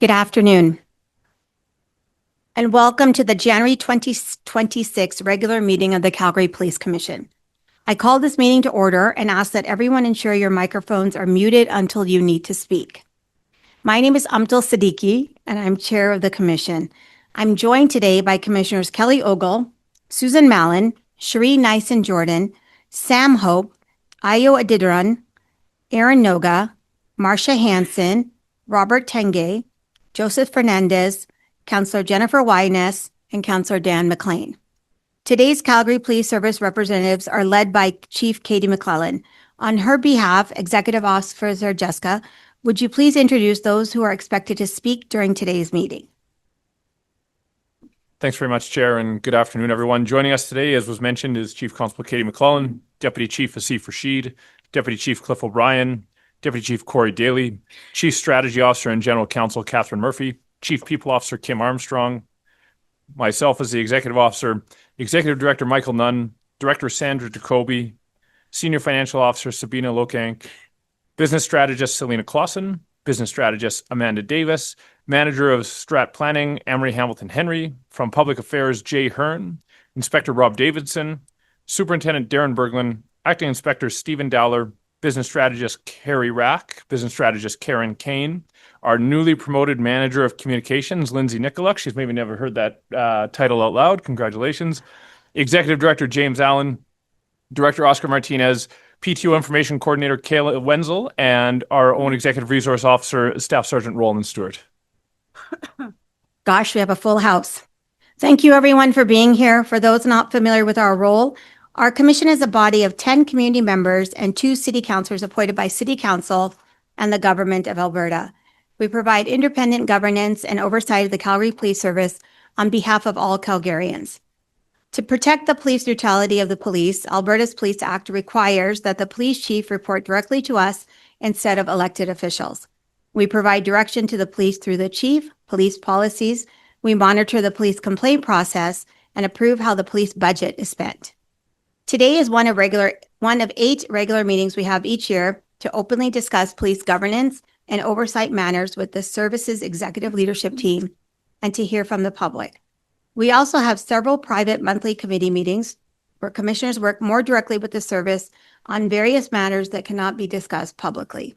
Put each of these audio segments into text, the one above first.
Good afternoon, and welcome to the January 2026 regular meeting of the Calgary Police Commission. I call this meeting to order and ask that everyone ensure your microphones are muted until you need to speak. My name is Amtul Siddiqui, and I'm chair of the commission. I'm joined today by Commissioners Kelly Ogle, Susan Mallon, Cherie Nyson-Jordan, Sam Hope, Ayo Adidaran, Aaron Noga, Marcia Hansen, Robert Tenge, Joseph Fernandez, Councillor Jennifer Wyness, and Councillor Dan McLean. Today's Calgary Police Service representatives are led by Chief Katie McClellan. On her behalf, Executive Officer Jessica, would you please introduce those who are expected to speak during today's meeting? Thanks very much, Chair, and good afternoon, everyone. Joining us today, as was mentioned, is Chief Constable Katie McClellan, Deputy Chief Asif Rashid, Deputy Chief Cliff O'Brien, Deputy Chief Corey Daly, Chief Strategy Officer and General Counsel Catherine Murphy, Chief People Officer Kim Armstrong, myself as the Executive Officer, Executive Director Michael Nunn, Director Sandra Jacoby, Senior Financial Officer Sabina Lokank, Business Strategist Selena Clausen, Business Strategist Amanda Davis, Manager of Strat Planning Amory Hamilton Henry, from Public Affairs Jay Hearn, Inspector Rob Davidson, Superintendent Darren Berglund, Acting Inspector Stephen Dowler, Business Strategist Carrie Rack, Business Strategist Karen Kane, our newly promoted Manager of Communications, Lindsay Nicoluk. She's maybe never heard that title out loud. Congratulations. Executive Director James Allen, Director Oscar Martinez, PTO Information Coordinator Kayla Wenzel, and our own Executive Resource Officer, Staff Sergeant Roland Stewart. Gosh, we have a full house. Thank you, everyone, for being here. For those not familiar with our role, our commission is a body of 10 community members and 2 city councillors appointed by City Council and the Government of Alberta. We provide independent governance and oversight of the Calgary Police Service on behalf of all Calgarians. To protect the police neutrality of the police, Alberta's Police Act requires that the police chief report directly to us instead of elected officials. We provide direction to the police through the chief, police policies. We monitor the police complaint process and approve how the police budget is spent. Today is one of 8 regular meetings we have each year to openly discuss police governance and oversight matters with the service's executive leadership team and to hear from the public. We also have several private monthly committee meetings where commissioners work more directly with the service on various matters that cannot be discussed publicly.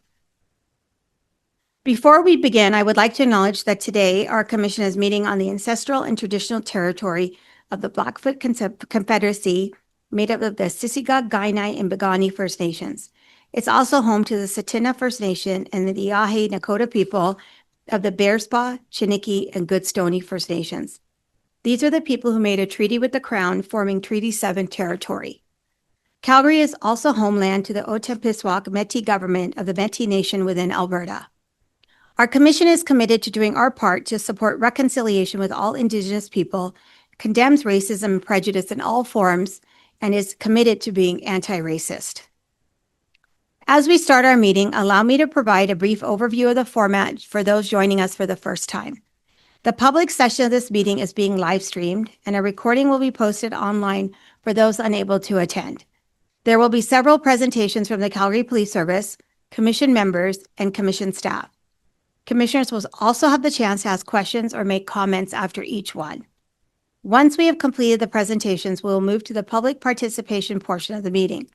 Before we begin, I would like to acknowledge that today our commission is meeting on the ancestral and traditional territory of the Blackfoot Confederacy, made up of the Sissega, Kainai, and Piikani First Nations. It's also home to the Tsuut'ina First Nation and the Îyârhe Nakoda people of the Bearspaw, Chiniki, and Goodstoney First Nations. These are the people who made a treaty with the Crown, forming Treaty 7 territory. Calgary is also homeland to the Otipisiwak Métis government of the Métis Nation within Alberta. Our commission is committed to doing our part to support reconciliation with all Indigenous people, condemns racism and prejudice in all forms, and is committed to being anti-racist. As we start our meeting, allow me to provide a brief overview of the format for those joining us for the first time. The public session of this meeting is being live streamed, and a recording will be posted online for those unable to attend. There will be several presentations from the Calgary Police Service, commission members, and commission staff. Commissioners will also have the chance to ask questions or make comments after each one. Once we have completed the presentations, we will move to the public participation portion of the meeting.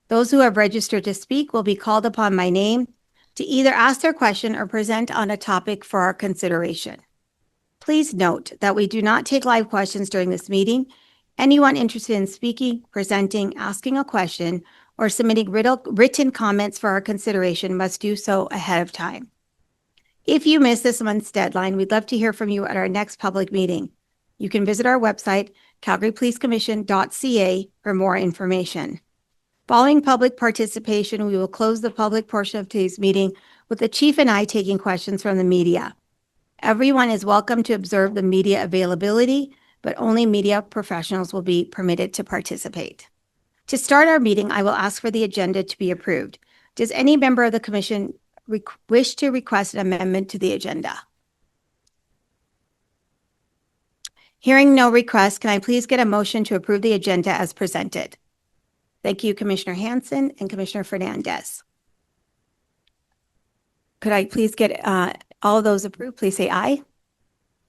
Those who have registered to speak will be called upon by name to either ask their question or present on a topic for our consideration. Please note that we do not take live questions during this meeting. Anyone interested in speaking, presenting, asking a question, or submitting written comments for our consideration must do so ahead of time. If you miss this month's deadline, we'd love to hear from you at our next public meeting. You can visit our website, calgarypolicecommission.ca, for more information. Following public participation, we will close the public portion of today's meeting with the Chief and I taking questions from the media. Everyone is welcome to observe the media availability, but only media professionals will be permitted to participate. To start our meeting, I will ask for the agenda to be approved. Does any member of the Commission wish to request an amendment to the agenda? Hearing no request, can I please get a motion to approve the agenda as presented? Thank you, Commissioner Hansen and Commissioner Fernandez. Could I please get All those approved, please say aye.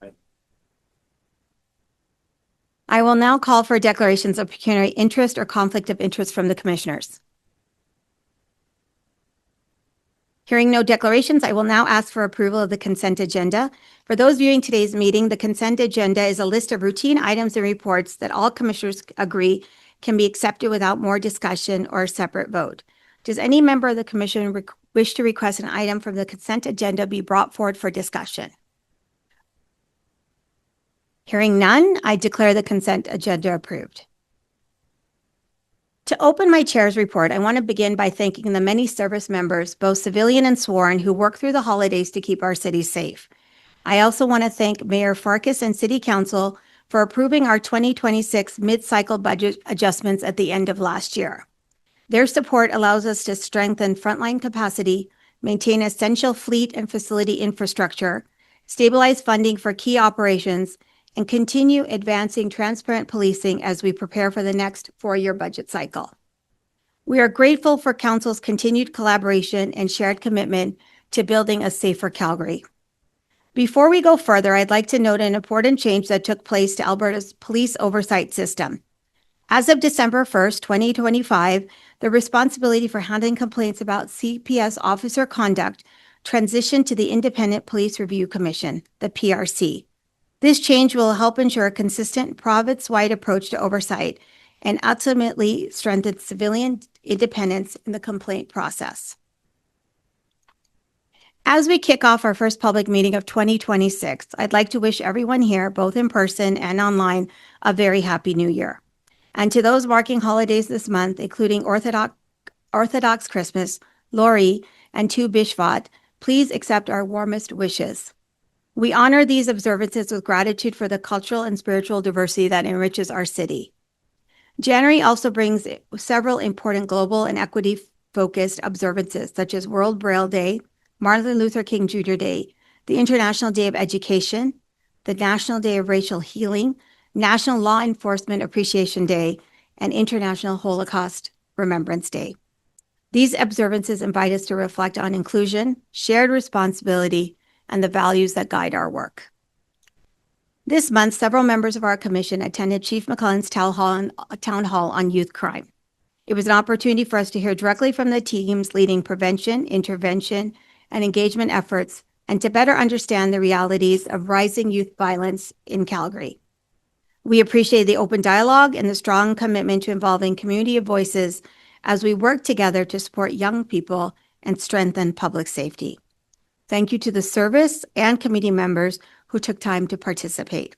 Aye. I will now call for declarations of pecuniary interest or conflict of interest from the commissioners. Hearing no declarations, I will now ask for approval of the consent agenda. For those viewing today's meeting, the consent agenda is a list of routine items and reports that all commissioners agree can be accepted without more discussion or a separate vote. Does any member of the commission wish to request an item from the consent agenda be brought forward for discussion? Hearing none, I declare the consent agenda approved. To open my chair's report, I want to begin by thanking the many service members, both civilian and sworn, who work through the holidays to keep our city safe. I also want to thank Mayor Farkas and City Council for approving our 2026 mid-cycle budget adjustments at the end of last year. Their support allows us to strengthen frontline capacity, maintain essential fleet and facility infrastructure, stabilize funding for key operations, and continue advancing transparent policing as we prepare for the next four-year budget cycle. We are grateful for Council's continued collaboration and shared commitment to building a safer Calgary. Before we go further, I'd like to note an important change that took place to Alberta's police oversight system. As of December 1st, 2025, the responsibility for handling complaints about CPS officer conduct transitioned to the Independent Police Review Commission, the PRC. This change will help ensure a consistent province-wide approach to oversight and ultimately strengthen civilian independence in the complaint process. As we kick off our first public meeting of 2026, I'd like to wish everyone here, both in person and online, a very happy new year. And to those marking holidays this month, including Orthodox Christmas, Lori, and Tu Bishvat, please accept our warmest wishes. We honor these observances with gratitude for the cultural and spiritual diversity that enriches our city. January also brings several important global and equity-focused observances, such as World Braille Day, Martin Luther King Jr. Day, the International Day of Education, the National Day of Racial Healing, National Law Enforcement Appreciation Day, and International Holocaust Remembrance Day. These observances invite us to reflect on inclusion, shared responsibility, and the values that guide our work. This month, several members of our commission attended Chief McClellan's town hall on youth crime. It was an opportunity for us to hear directly from the teams leading prevention, intervention, and engagement efforts, and to better understand the realities of rising youth violence in Calgary. We appreciate the open dialogue and the strong commitment to involving community voices as we work together to support young people and strengthen public safety. Thank you to the service and committee members who took time to participate.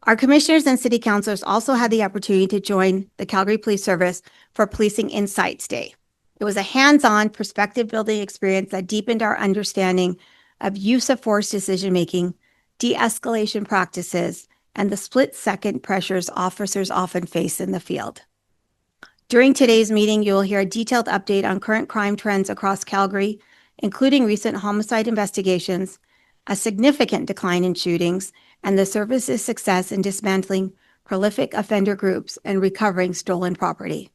Our commissioners and city councilors also had the opportunity to join the Calgary Police Service for Policing Insights Day. It was a hands-on, perspective-building experience that deepened our understanding of use of force decision-making, de-escalation practices, and the split-second pressures officers often face in the field. During today's meeting, you will hear a detailed update on current crime trends across Calgary, including recent homicide investigations, a significant decline in shootings, and the service's success in dismantling prolific offender groups and recovering stolen property.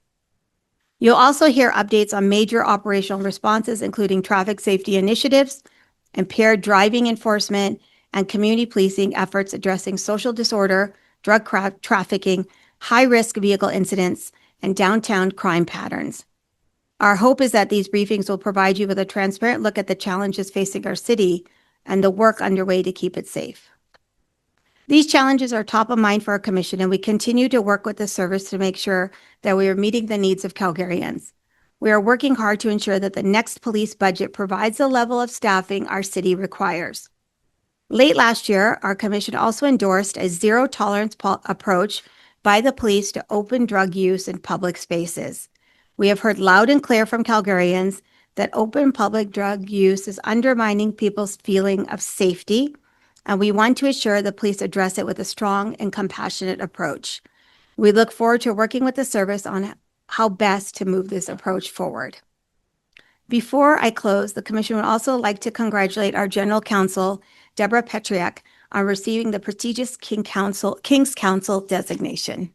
You'll also hear updates on major operational responses, including traffic safety initiatives, impaired driving enforcement, and community policing efforts addressing social disorder, drug trafficking, high-risk vehicle incidents, and downtown crime patterns. Our hope is that these briefings will provide you with a transparent look at the challenges facing our city and the work underway to keep it safe. These challenges are top of mind for our commission, and we continue to work with the service to make sure that we are meeting the needs of Calgarians. We are working hard to ensure that the next police budget provides the level of staffing our city requires. Late last year, our commission also endorsed a zero-tolerance approach by the police to open drug use in public spaces. We have heard loud and clear from Calgarians that open public drug use is undermining people's feeling of safety, and we want to ensure the police address it with a strong and compassionate approach. We look forward to working with the service on how best to move this approach forward. Before I close, the commission would also like to congratulate our General Counsel, Deborah Petriak, on receiving the prestigious King's Counsel designation.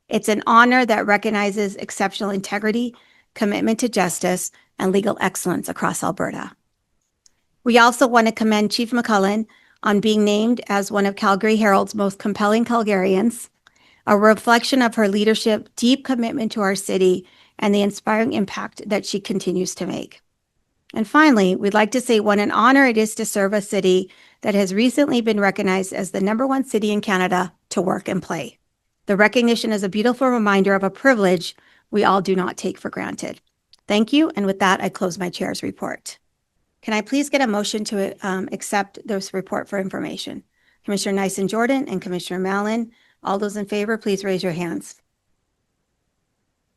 It's an honor that recognizes exceptional integrity, commitment to justice, and legal excellence across Alberta. We also want to commend Chief McCullen on being named as one of Calgary Herald's most compelling Calgarians, a reflection of her leadership, deep commitment to our city, and the inspiring impact that she continues to make. And finally, we'd like to say what an honor it is to serve a city that has recently been recognized as the #1 city in Canada to work and play. The recognition is a beautiful reminder of a privilege we all do not take for granted. Thank you, and with that, I close my chair's report. Can I please get a motion to accept this report for information? Commissioner Nyson-Jordan and Commissioner Mallon, all those in favor, please raise your hands.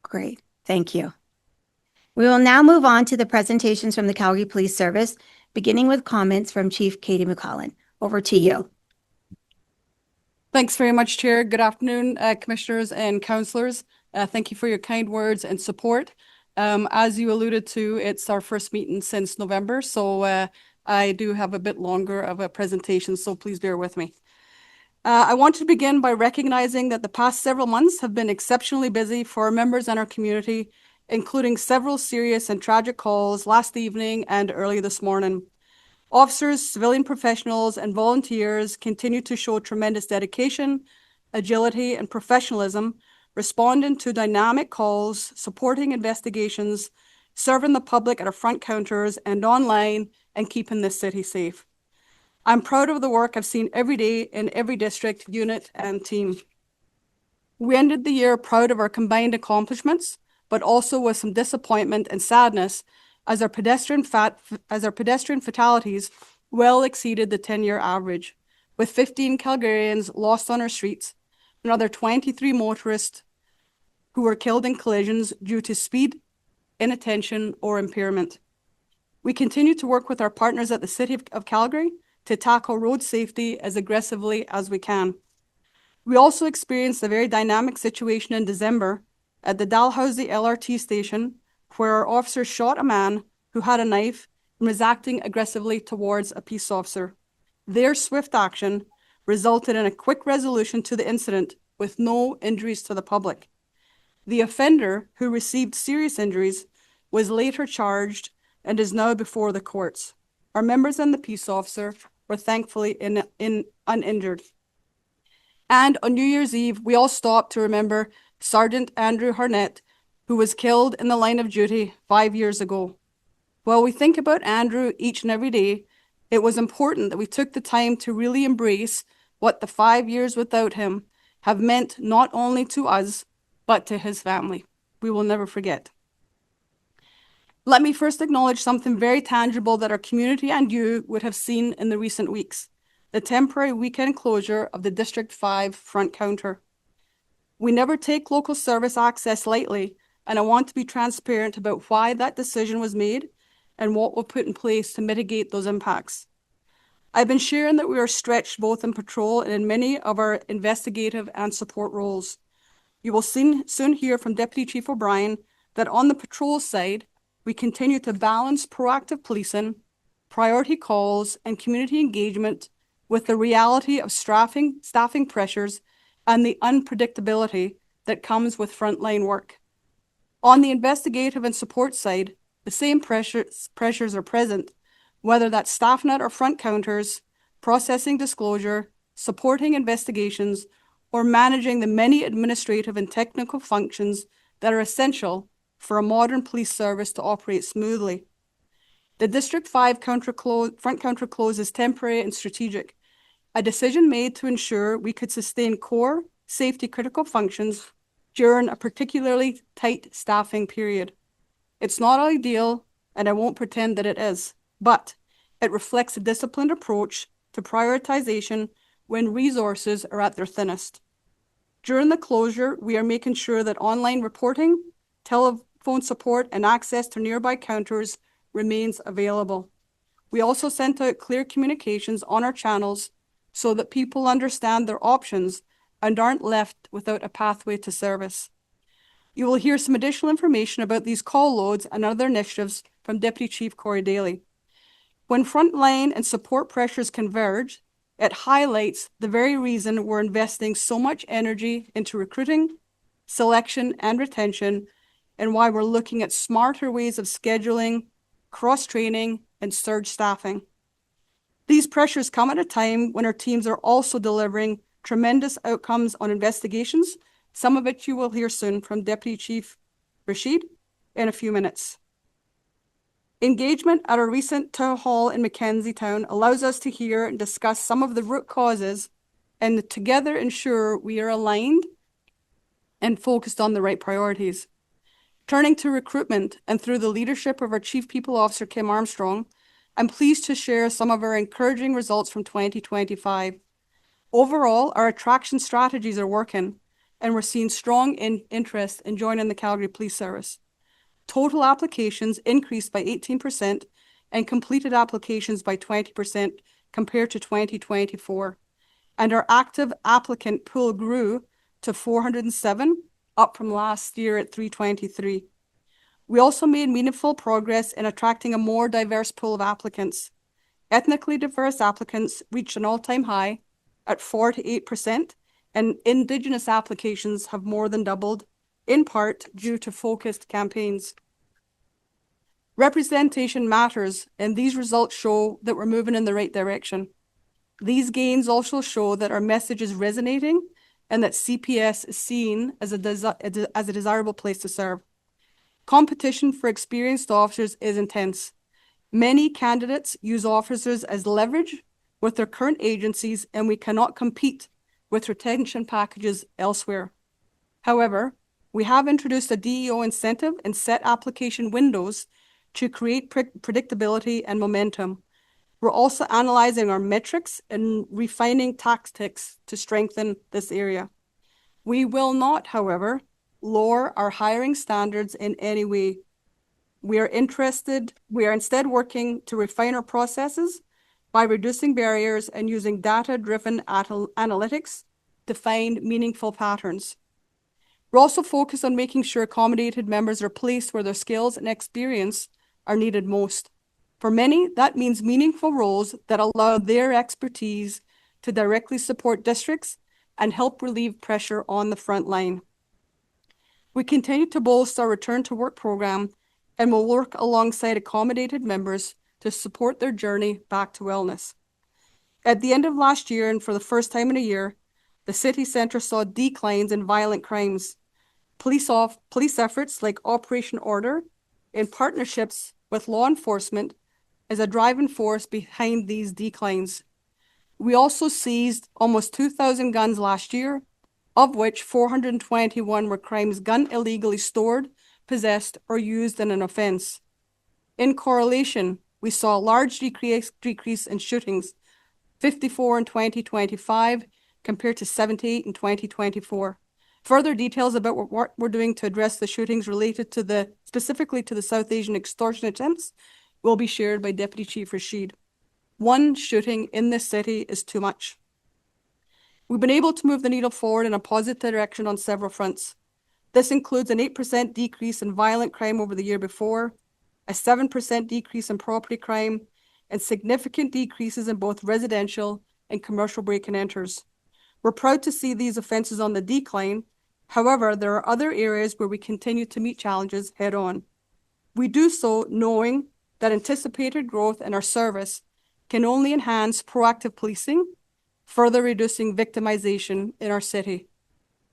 Great, thank you. We will now move on to the presentations from the Calgary Police Service, beginning with comments from Chief Katie McCullen. Over to you. Thanks very much, Chair. Good afternoon, Commissioners and Councillors. Thank you for your kind words and support. As you alluded to, it's our first meeting since November, so I do have a bit longer of a presentation, so please bear with me. I want to begin by recognizing that the past several months have been exceptionally busy for our members and our community, including several serious and tragic calls last evening and early this morning. Officers, civilian professionals, and volunteers continue to show tremendous dedication, agility, and professionalism, responding to dynamic calls, supporting investigations, serving the public at our front counters and online, and keeping this city safe. I'm proud of the work I've seen every day in every district, unit, and team. We ended the year proud of our combined accomplishments, but also with some disappointment and sadness as our pedestrian fatalities well exceeded the 10-year average, with 15 Calgarians lost on our streets, another 23 motorists who were killed in collisions due to speed, inattention, or impairment. We continue to work with our partners at the City of Calgary to tackle road safety as aggressively as we can. We also experienced a very dynamic situation in December at the Dalhousie LRT station, where our officers shot a man who had a knife and was acting aggressively towards a peace officer. Their swift action resulted in a quick resolution to the incident with no injuries to the public. The offender, who received serious injuries, was later charged and is now before the courts. Our members and the peace officer were thankfully uninjured. And on New Year's Eve, we all stopped to remember Sergeant Andrew Harnett, who was killed in the line of duty 5 years ago. While we think about Andrew each and every day, it was important that we took the time to really embrace what the 5 years without him have meant not only to us, but to his family. We will never forget. Let me first acknowledge something very tangible that our community and you would have seen in the recent weeks: the temporary weekend closure of the District 5 front counter. We never take local service access lightly, and I want to be transparent about why that decision was made and what we'll put in place to mitigate those impacts. I've been sharing that we are stretched both in patrol and in many of our investigative and support roles. You will soon hear from Deputy Chief O'Brien that on the patrol side, we continue to balance proactive policing, priority calls, and community engagement with the reality of staffing pressures and the unpredictability that comes with frontline work. On the investigative and support side, the same pressures are present, whether that's staffing at our front counters, processing disclosure, supporting investigations, or managing the many administrative and technical functions that are essential for a modern police service to operate smoothly. The District 5 front counter close is temporary and strategic, a decision made to ensure we could sustain core safety critical functions during a particularly tight staffing period. It's not ideal, and I won't pretend that it is, but it reflects a disciplined approach to prioritization when resources are at their thinnest. During the closure, we are making sure that online reporting, telephone support, and access to nearby counters remains available. We also sent out clear communications on our channels so that people understand their options and aren't left without a pathway to service. You will hear some additional information about these call loads and other initiatives from Deputy Chief Corey Daly. When frontline and support pressures converge, it highlights the very reason we're investing so much energy into recruiting, selection, and retention, and why we're looking at smarter ways of scheduling, cross-training, and surge staffing. These pressures come at a time when our teams are also delivering tremendous outcomes on investigations, some of which you will hear soon from Deputy Chief Rashid in a few minutes. Engagement at our recent town hall in Mackenzie Town allows us to hear and discuss some of the root causes and together ensure we are aligned and focused on the right priorities. Turning to recruitment and through the leadership of our Chief People Officer, Kim Armstrong, I'm pleased to share some of our encouraging results from 2025. Overall, our attraction strategies are working, and we're seeing strong interest in joining the Calgary Police Service. Total applications increased by 18% and completed applications by 20% compared to 2024. And our active applicant pool grew to 407, up from last year at 323. We also made meaningful progress in attracting a more diverse pool of applicants. Ethnically diverse applicants reached an all-time high at 4 to 8%, and Indigenous applications have more than doubled, in part due to focused campaigns. Representation matters, and these results show that we're moving in the right direction. These gains also show that our message is resonating and that CPS is seen as a desirable place to serve. Competition for experienced officers is intense. Many candidates use officers as leverage with their current agencies, and we cannot compete with retention packages elsewhere. However, we have introduced a DEO incentive and set application windows to create predictability and momentum. We're also analyzing our metrics and refining tactics to strengthen this area. We will not, however, lower our hiring standards in any way. We are instead working to refine our processes by reducing barriers and using data-driven analytics to find meaningful patterns. We're also focused on making sure accommodated members are placed where their skills and experience are needed most. For many, that means meaningful roles that allow their expertise to directly support districts and help relieve pressure on the front line. We continue to bolster our return to work program and will work alongside accommodated members to support their journey back to wellness. At the end of last year, and for the first time in a year, the city centre saw declines in violent crimes. Police efforts like Operation Order in partnerships with law enforcement is a driving force behind these declines. We also seized almost 2,000 guns last year, of which 421 were crimes gun illegally stored, possessed, or used in an offence. In correlation, we saw a large decrease in shootings, 54 in 2025 compared to 78 in 2024. Further details about what we're doing to address the shootings related to specifically to the South Asian extortion attempts will be shared by Deputy Chief Rashid. One shooting in this city is too much. We've been able to move the needle forward in a positive direction on several fronts. This includes an 8% decrease in violent crime over the year before, a 7% decrease in property crime, and significant decreases in both residential and commercial break-and-enters. We're proud to see these offences on the decline. However, there are other areas where we continue to meet challenges head-on. We do so knowing that anticipated growth in our service can only enhance proactive policing, further reducing victimization in our city.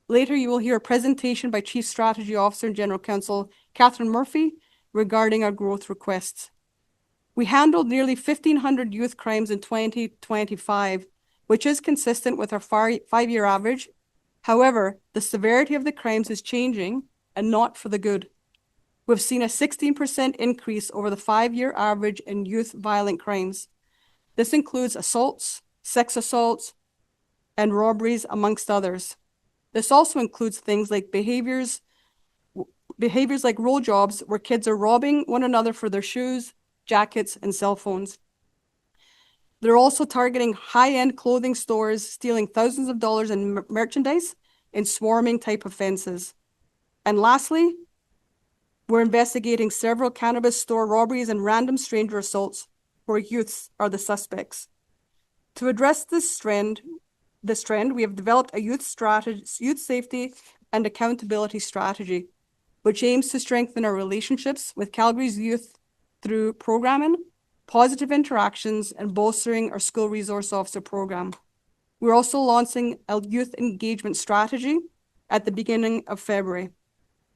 Later, you will hear a presentation by Chief Strategy Officer and General Counsel Catherine Murphy regarding our growth requests. We handled nearly 1,500 youth crimes in 2025, which is consistent with our five-year average. However, the severity of the crimes is changing and not for the good. We've seen a 16% increase over the 5-year average in youth violent crimes. This includes assaults, sex assaults, and robberies, amongst others. This also includes things like behaviors like roll jobs, where kids are robbing one another for their shoes, jackets, and cell phones. They're also targeting high-end clothing stores, stealing thousands of dollars in merchandise in swarming type offences. And lastly, we're investigating several cannabis store robberies and random stranger assaults where youths are the suspects. To address this trend, we have developed a youth safety and accountability strategy, which aims to strengthen our relationships with Calgary's youth through programming, positive interactions, and bolstering our school resource officer program. We're also launching a youth engagement strategy at the beginning of February.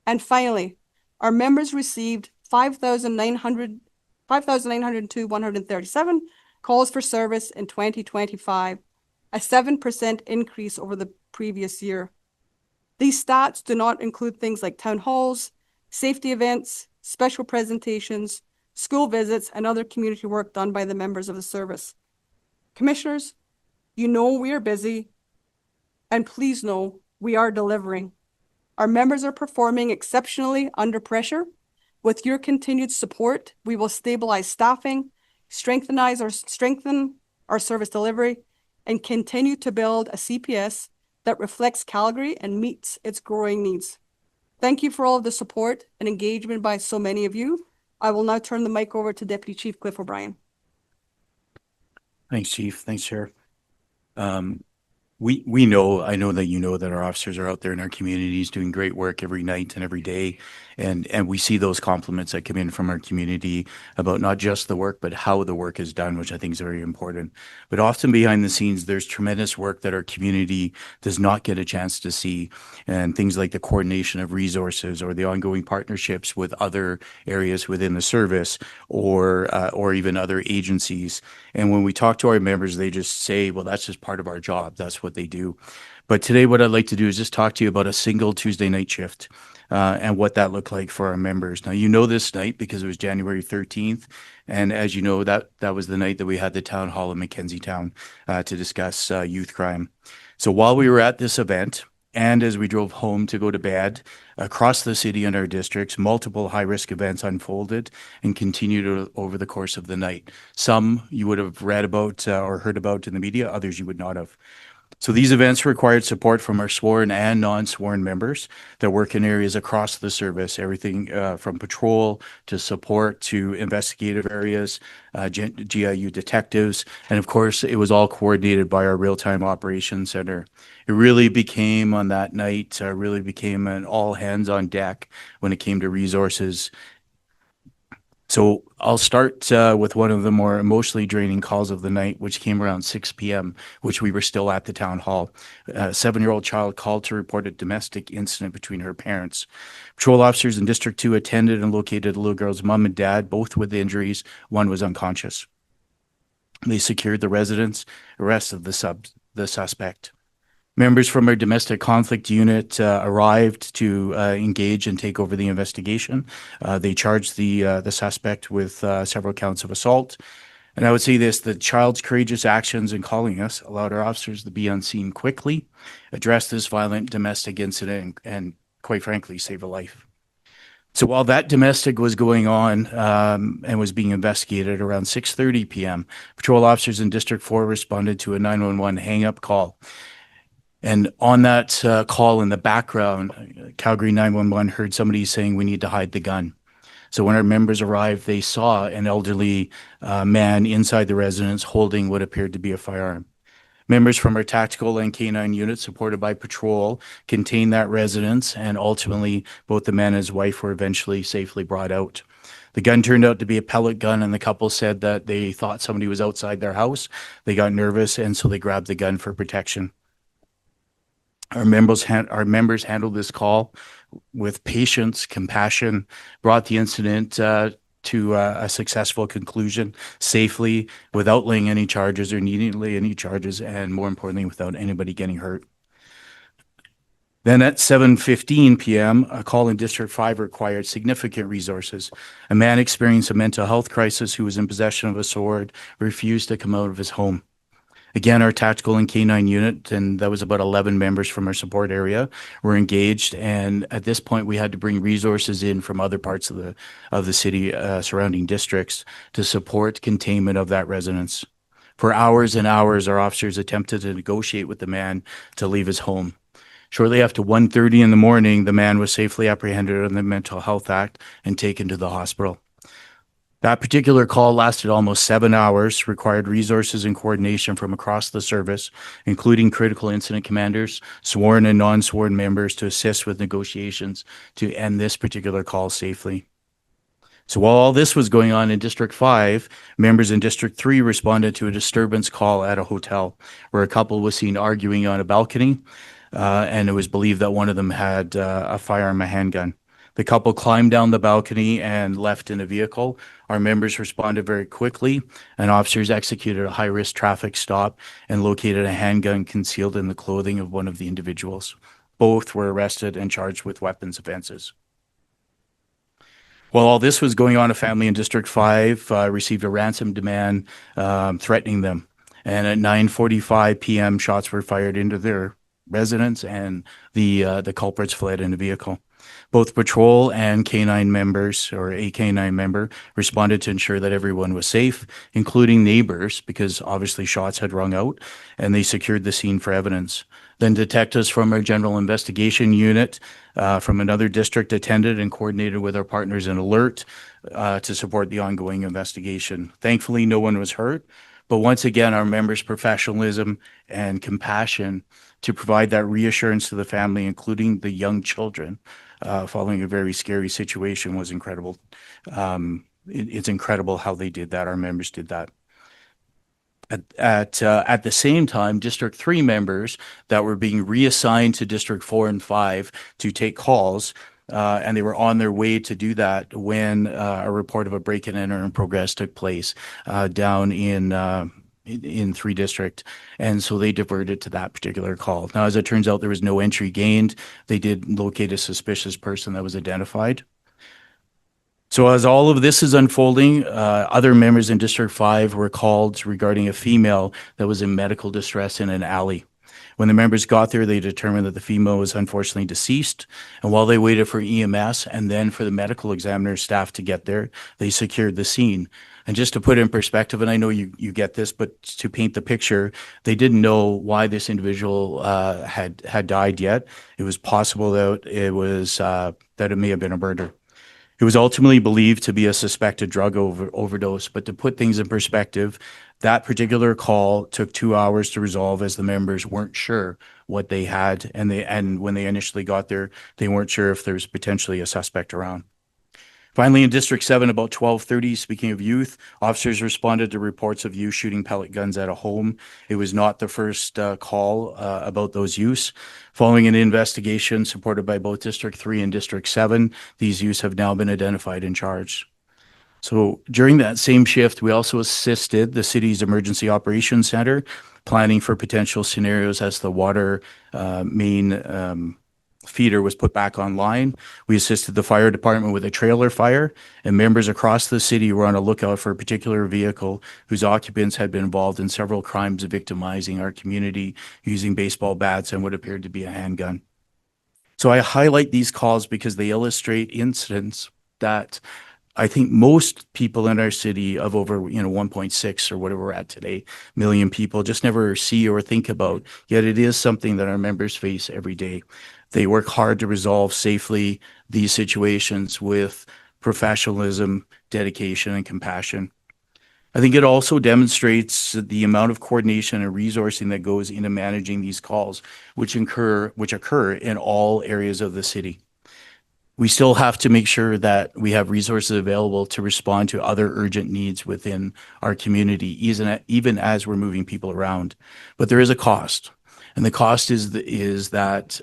And finally, our members received 5,902,137 calls for service in 2025, a 7% increase over the previous year. These stats do not include things like town halls, safety events, special presentations, school visits, and other community work done by the members of the service. Commissioners, you know we are busy, and please know we are delivering. Our members are performing exceptionally under pressure. With your continued support, we will stabilize staffing, strengthen our service delivery, and continue to build a CPS that reflects Calgary and meets its growing needs. Thank you for all of the support and engagement by so many of you. I will now turn the mic over to Deputy Chief Cliff O'Brien. Thanks, Chief. Thanks, Chair. I know that you know that our officers are out there in our communities doing great work every night and every day. And we see those compliments that come in from our community about not just the work, but how the work is done, which I think is very important. But often behind the scenes, there's tremendous work that our community does not get a chance to see. And things like the coordination of resources or the ongoing partnerships with other areas within the service or even other agencies. And when we talk to our members, they just say, well, that's just part of our job. That's what they do. But today, what I'd like to do is just talk to you about a single Tuesday night shift and what that looked like for our members. Now, you know this night because it was January 13th. And as you know, that was the night that we had the town hall in Mackenzie Town to discuss youth crime. So while we were at this event, and as we drove home to go to bed, across the city and our districts, multiple high-risk events unfolded and continued over the course of the night. Some you would have read about or heard about in the media, others you would not have. So these events required support from our sworn and non-sworn members that work in areas across the service, everything from patrol to support to investigative areas, GIU detectives, and of course, it was all coordinated by our real-time operations center. It really became on that night, an all hands on deck when it came to resources. So I'll start with one of the more emotionally draining calls of the night, which came around 6 p.m., which we were still at the town hall. A 7-year-old child called to report a domestic incident between her parents. Patrol officers in District 2 attended and located the little girl's mom and dad, both with injuries. One was unconscious. They secured the residence, arrested the suspect. Members from our domestic conflict unit arrived to engage and take over the investigation. They charged the suspect with several counts of assault. And I would say this, the child's courageous actions in calling us allowed our officers to be on scene quickly, address this violent domestic incident, and quite frankly, save a life. So while that domestic was going on and was being investigated around 6:30 p.m., patrol officers in District 4 responded to a 911 hang-up call. And on that call in the background, Calgary 911 heard somebody saying, we need to hide the gun. So when our members arrived, they saw an elderly man inside the residence holding what appeared to be a firearm. Members from our tactical and K9 units, supported by patrol, contained that residence, and ultimately both the man and his wife were eventually safely brought out. The gun turned out to be a pellet gun, and the couple said that they thought somebody was outside their house. They got nervous, and so they grabbed the gun for protection. Our members handled this call with patience, compassion, brought the incident to a successful conclusion safely, without laying any charges or needing to lay any charges, and more importantly, without anybody getting hurt. Then at 7:15 p.m., a call in District 5 required significant resources. A man experienced a mental health crisis who was in possession of a sword refused to come out of his home. Again, our tactical and K9 unit, and that was about 11 members from our support area, were engaged. And at this point, we had to bring resources in from other parts of the city, surrounding districts, to support containment of that residence. For hours and hours, our officers attempted to negotiate with the man to leave his home. Shortly after 1:30 in the morning, the man was safely apprehended on the Mental Health Act and taken to the hospital. That particular call lasted almost 7 hours, required resources and coordination from across the service, including critical incident commanders, sworn and non-sworn members to assist with negotiations to end this particular call safely. So while all this was going on in District 5, members in District 3 responded to a disturbance call at a hotel where a couple was seen arguing on a balcony, and it was believed that one of them had a firearm, a handgun. The couple climbed down the balcony and left in a vehicle. Our members responded very quickly, and officers executed a high-risk traffic stop and located a handgun concealed in the clothing of one of the individuals. Both were arrested and charged with weapons offenses. While all this was going on, a family in District 5 received a ransom demand threatening them. And at 9:45 p.m., shots were fired into their residence, and the culprits fled in a vehicle. Both patrol and canine members, or a canine member, responded to ensure that everyone was safe, including neighbors, because obviously shots had rung out, and they secured the scene for evidence. Then detectives from our General Investigation Unit from another district attended and coordinated with our partners in Alert to support the ongoing investigation. Thankfully, no one was hurt, but once again, our members' professionalism and compassion to provide that reassurance to the family, including the young children, following a very scary situation was incredible. It's incredible how they did that. Our members did that. At the same time, District 3 members that were being reassigned to District 4 and 5 to take calls, and they were on their way to do that when a report of a break and enter in progress took place down in 3 district. And so they diverted to that particular call. Now, as it turns out, there was no entry gained. They did locate a suspicious person that was identified. So as all of this is unfolding, other members in District 5 were called regarding a female that was in medical distress in an alley. When the members got there, they determined that the female was unfortunately deceased. And while they waited for EMS and then for the medical examiner staff to get there, they secured the scene. And just to put it in perspective, and I know you get this, but to paint the picture, they didn't know why this individual had died yet. It was possible that it may have been a murder. It was ultimately believed to be a suspected drug overdose, but to put things in perspective, that particular call took 2 hours to resolve as the members weren't sure what they had, and when they initially got there, they weren't sure if there was potentially a suspect around. Finally, in District 7, about 12:30, speaking of youth, officers responded to reports of youth shooting pellet guns at a home. It was not the first call about those youths. Following an investigation supported by both District 3 and District 7, these youths have now been identified and charged. So during that same shift, we also assisted the city's Emergency Operations Center planning for potential scenarios as the water main feeder was put back online. We assisted the fire department with a trailer fire, and members across the city were on a lookout for a particular vehicle whose occupants had been involved in several crimes victimizing our community using baseball bats and what appeared to be a handgun. So I highlight these calls because they illustrate incidents that I think most people in our city of over 1.6 or whatever we're at today million people just never see or think about. Yet it is something that our members face every day. They work hard to resolve safely these situations with professionalism, dedication, and compassion. I think it also demonstrates the amount of coordination and resourcing that goes into managing these calls, which occur in all areas of the city. We still have to make sure that we have resources available to respond to other urgent needs within our community, even as we're moving people around. But there is a cost, and the cost is that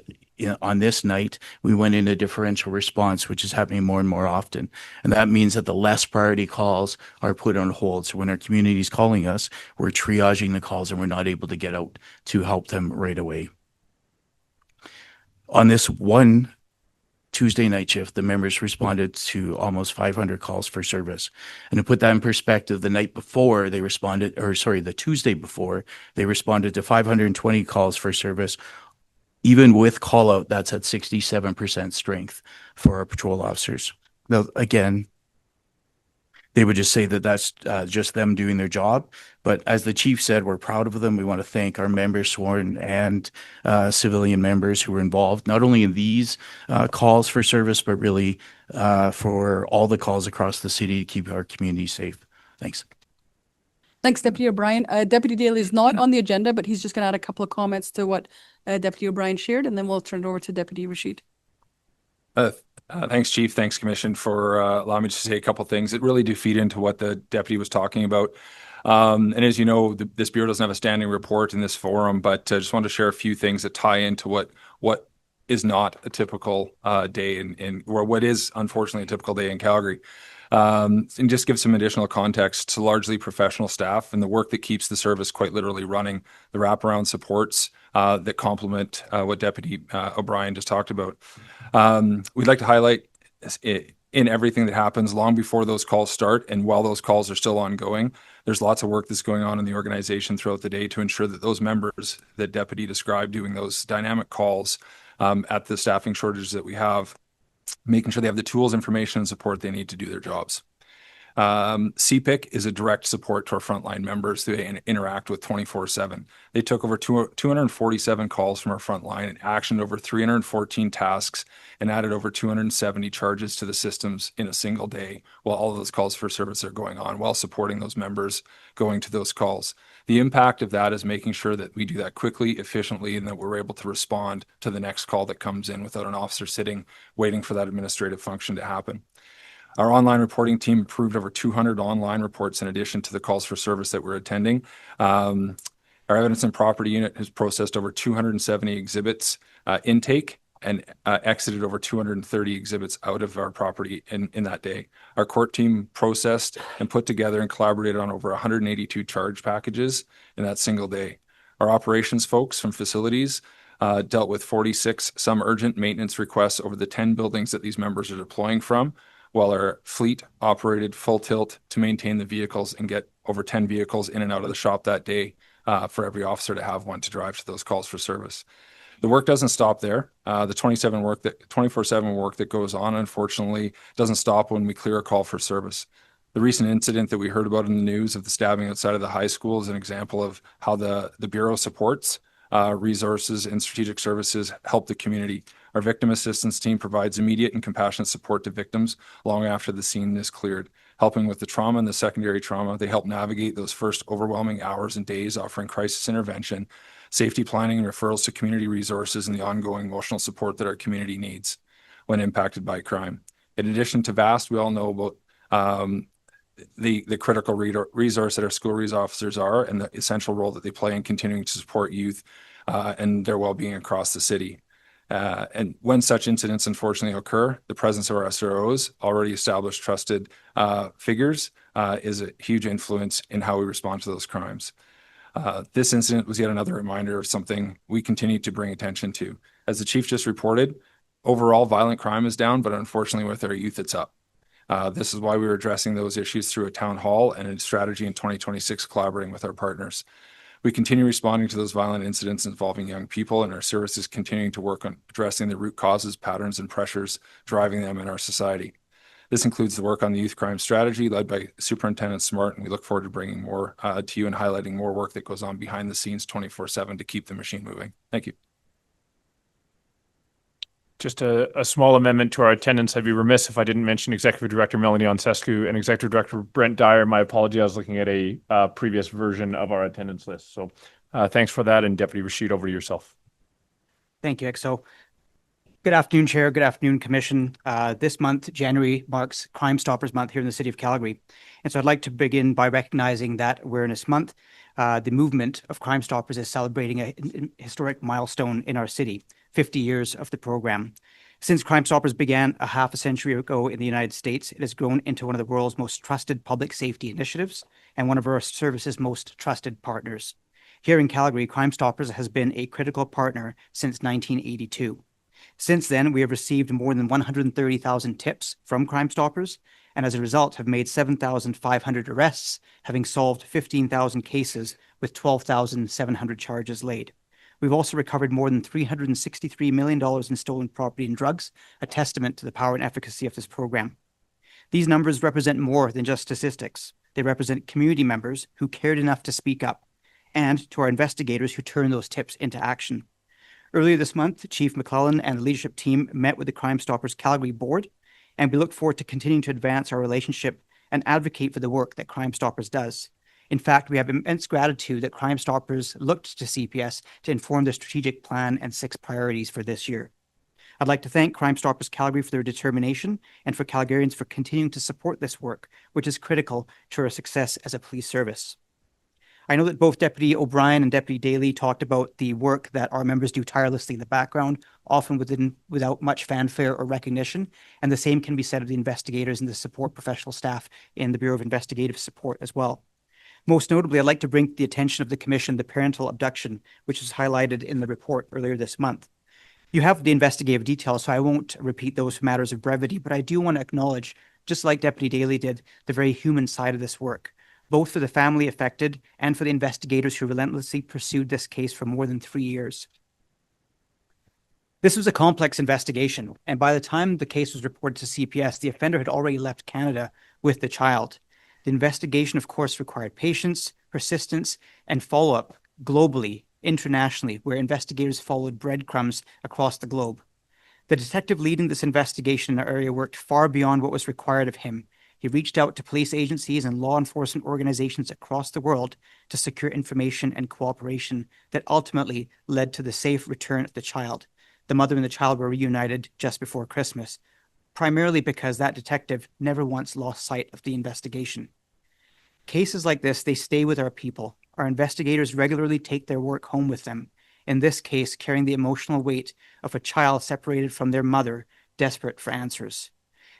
on this night, we went in a differential response, which is happening more and more often. And that means that the less priority calls are put on hold. So when our community is calling us, we're triaging the calls and we're not able to get out to help them right away. On this one Tuesday night shift, the members responded to almost 500 calls for service. And to put that in perspective, the Tuesday before, they responded to 520 calls for service. Even with call out, that's at 67% strength for our patrol officers. Now, again, they would just say that that's just them doing their job. But as the chief said, we're proud of them. We want to thank our members, sworn and civilian members who were involved, not only in these calls for service, but really for all the calls across the city to keep our community safe. Thanks. Thanks, Deputy O'Brien. Deputy Daly is not on the agenda, but he's just going to add a couple of comments to what Deputy O'Brien shared, and then we'll turn it over to Deputy Rashid. Thanks, Chief. Thanks, Commission, for allowing me to say a couple things that really do feed into what the deputy was talking about. And as you know, this bureau doesn't have a standing report in this forum, but I just wanted to share a few things that tie into what is not a typical day or what is unfortunately a typical day in Calgary. And just give some additional context to largely professional staff and the work that keeps the service quite literally running, the wraparound supports that complement what Deputy O'Brien just talked about. We'd like to highlight in everything that happens long before those calls start and while those calls are still ongoing, there's lots of work that's going on in the organization throughout the day to ensure that those members that Deputy described doing those dynamic calls at the staffing shortages that we have, making sure they have the tools, information, and support they need to do their jobs. CPIC is a direct support to our frontline members who they interact with 24/7. They took over 247 calls from our frontline and actioned over 314 tasks and added over 270 charges to the systems in a single day while all of those calls for service are going on while supporting those members going to those calls. The impact of that is making sure that we do that quickly, efficiently, and that we're able to respond to the next call that comes in without an officer sitting waiting for that administrative function to happen. Our online reporting team approved over 200 online reports in addition to the calls for service that we're attending. Our evidence and property unit has processed over 270 exhibits intake and exited over 230 exhibits out of our property in that day. Our court team processed and put together and collaborated on over 182 charge packages in that single day. Our operations folks from facilities dealt with 46 some urgent maintenance requests over the 10 buildings that these members are deploying from, while our fleet operated full tilt to maintain the vehicles and get over 10 vehicles in and out of the shop that day for every officer to have one to drive to those calls for service. The work doesn't stop there. The 24/7 work that goes on, unfortunately, doesn't stop when we clear a call for service. The recent incident that we heard about in the news of the stabbing outside of the high school is an example of how the Bureau supports resources and strategic services help the community. Our victim assistance team provides immediate and compassionate support to victims long after the scene is cleared, helping with the trauma and the secondary trauma. They help navigate those first overwhelming hours and days, offering crisis intervention, safety planning, and referrals to community resources and the ongoing emotional support that our community needs when impacted by crime. In addition to VAST, we all know about the critical resource that our school resource officers are and the essential role that they play in continuing to support youth and their well-being across the city. And when such incidents unfortunately occur, the presence of our SROs, already established trusted figures, is a huge influence in how we respond to those crimes. This incident was yet another reminder of something we continue to bring attention to. As the chief just reported, overall violent crime is down, but unfortunately with our youth, it's up. This is why we were addressing those issues through a town hall and a strategy in 2026, collaborating with our partners. We continue responding to those violent incidents involving young people, and our services continuing to work on addressing the root causes, patterns, and pressures driving them in our society. This includes the work on the youth crime strategy led by Superintendent Smart, and we look forward to bringing more to you and highlighting more work that goes on behind the scenes 24/7 to keep the machine moving. Thank you. Just a small amendment to our attendance. I'd be remiss if I didn't mention Executive Director Melanie Onsescu and Executive Director Brent Dyer. My apology, I was looking at a previous version of our attendance list. So thanks for that. And Deputy Rashid, over to yourself. Thank you, XO. Good afternoon, Chair. Good afternoon, Commission. This month, January, marks Crime Stoppers Month here in the city of Calgary. And so I'd like to begin by recognizing that Awareness Month, the movement of Crime Stoppers is celebrating a historic milestone in our city, 50 years of the program. Since Crime Stoppers began a half a century ago in the United States, it has grown into one of the world's most trusted public safety initiatives and one of our service's most trusted partners. Here in Calgary, Crime Stoppers has been a critical partner since 1982. Since then, we have received more than 130,000 tips from Crime Stoppers, and as a result have made 7,500 arrests, having solved 15,000 cases with 12,700 charges laid. We've also recovered more than $363 million in stolen property and drugs, a testament to the power and efficacy of this program. These numbers represent more than just statistics. They represent community members who cared enough to speak up, and to our investigators who turned those tips into action. Earlier this month, Chief McClellan and the leadership team met with the Crime Stoppers Calgary board, and we look forward to continuing to advance our relationship and advocate for the work that Crime Stoppers does. In fact, we have immense gratitude that Crime Stoppers looked to CPS to inform their strategic plan and 6 priorities for this year. I'd like to thank Crime Stoppers Calgary for their determination and for Calgarians for continuing to support this work, which is critical to our success as a police service. I know that both Deputy O'Brien and Deputy Daly talked about the work that our members do tirelessly in the background, often without much fanfare or recognition, and the same can be said of the investigators and the support professional staff in the Bureau of Investigative Support as well. Most notably, I'd like to bring to the attention of the Commission the parental abduction, which was highlighted in the report earlier this month. You have the investigative details, so I won't repeat those for matters of brevity, but I do want to acknowledge, just like Deputy Daly did, the very human side of this work, both for the family affected and for the investigators who relentlessly pursued this case for more than 3 years. This was a complex investigation, and by the time the case was reported to CPS, the offender had already left Canada with the child. The investigation, of course, required patience, persistence, and follow-up globally, internationally, where investigators followed breadcrumbs across the globe. The detective leading this investigation in our area worked far beyond what was required of him. He reached out to police agencies and law enforcement organizations across the world to secure information and cooperation that ultimately led to the safe return of the child. The mother and the child were reunited just before Christmas, primarily because that detective never once lost sight of the investigation. Cases like this, they stay with our people. Our investigators regularly take their work home with them, in this case, carrying the emotional weight of a child separated from their mother, desperate for answers.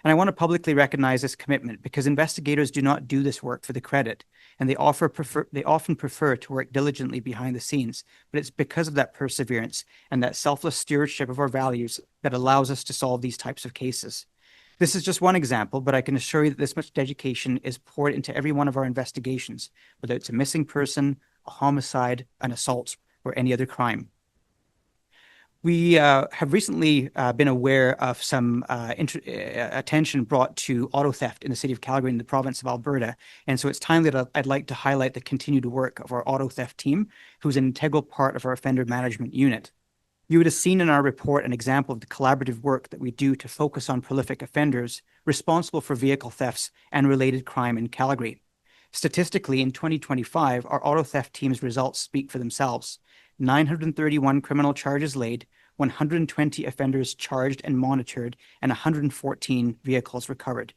And I want to publicly recognize this commitment because investigators do not do this work for the credit, and they often prefer to work diligently behind the scenes. But it's because of that perseverance and that selfless stewardship of our values that allows us to solve these types of cases. This is just one example, but I can assure you that this much dedication is poured into every one of our investigations, whether it's a missing person, a homicide, an assault, or any other crime. We have recently been aware of some attention brought to auto theft in the city of Calgary in the province of Alberta. And so it's timely that I'd like to highlight the continued work of our auto theft team, who's an integral part of our offender management unit. You would have seen in our report an example of the collaborative work that we do to focus on prolific offenders responsible for vehicle thefts and related crime in Calgary. Statistically, in 2025, our auto theft team's results speak for themselves. 931 criminal charges laid, 120 offenders charged and monitored, and 114 vehicles recovered.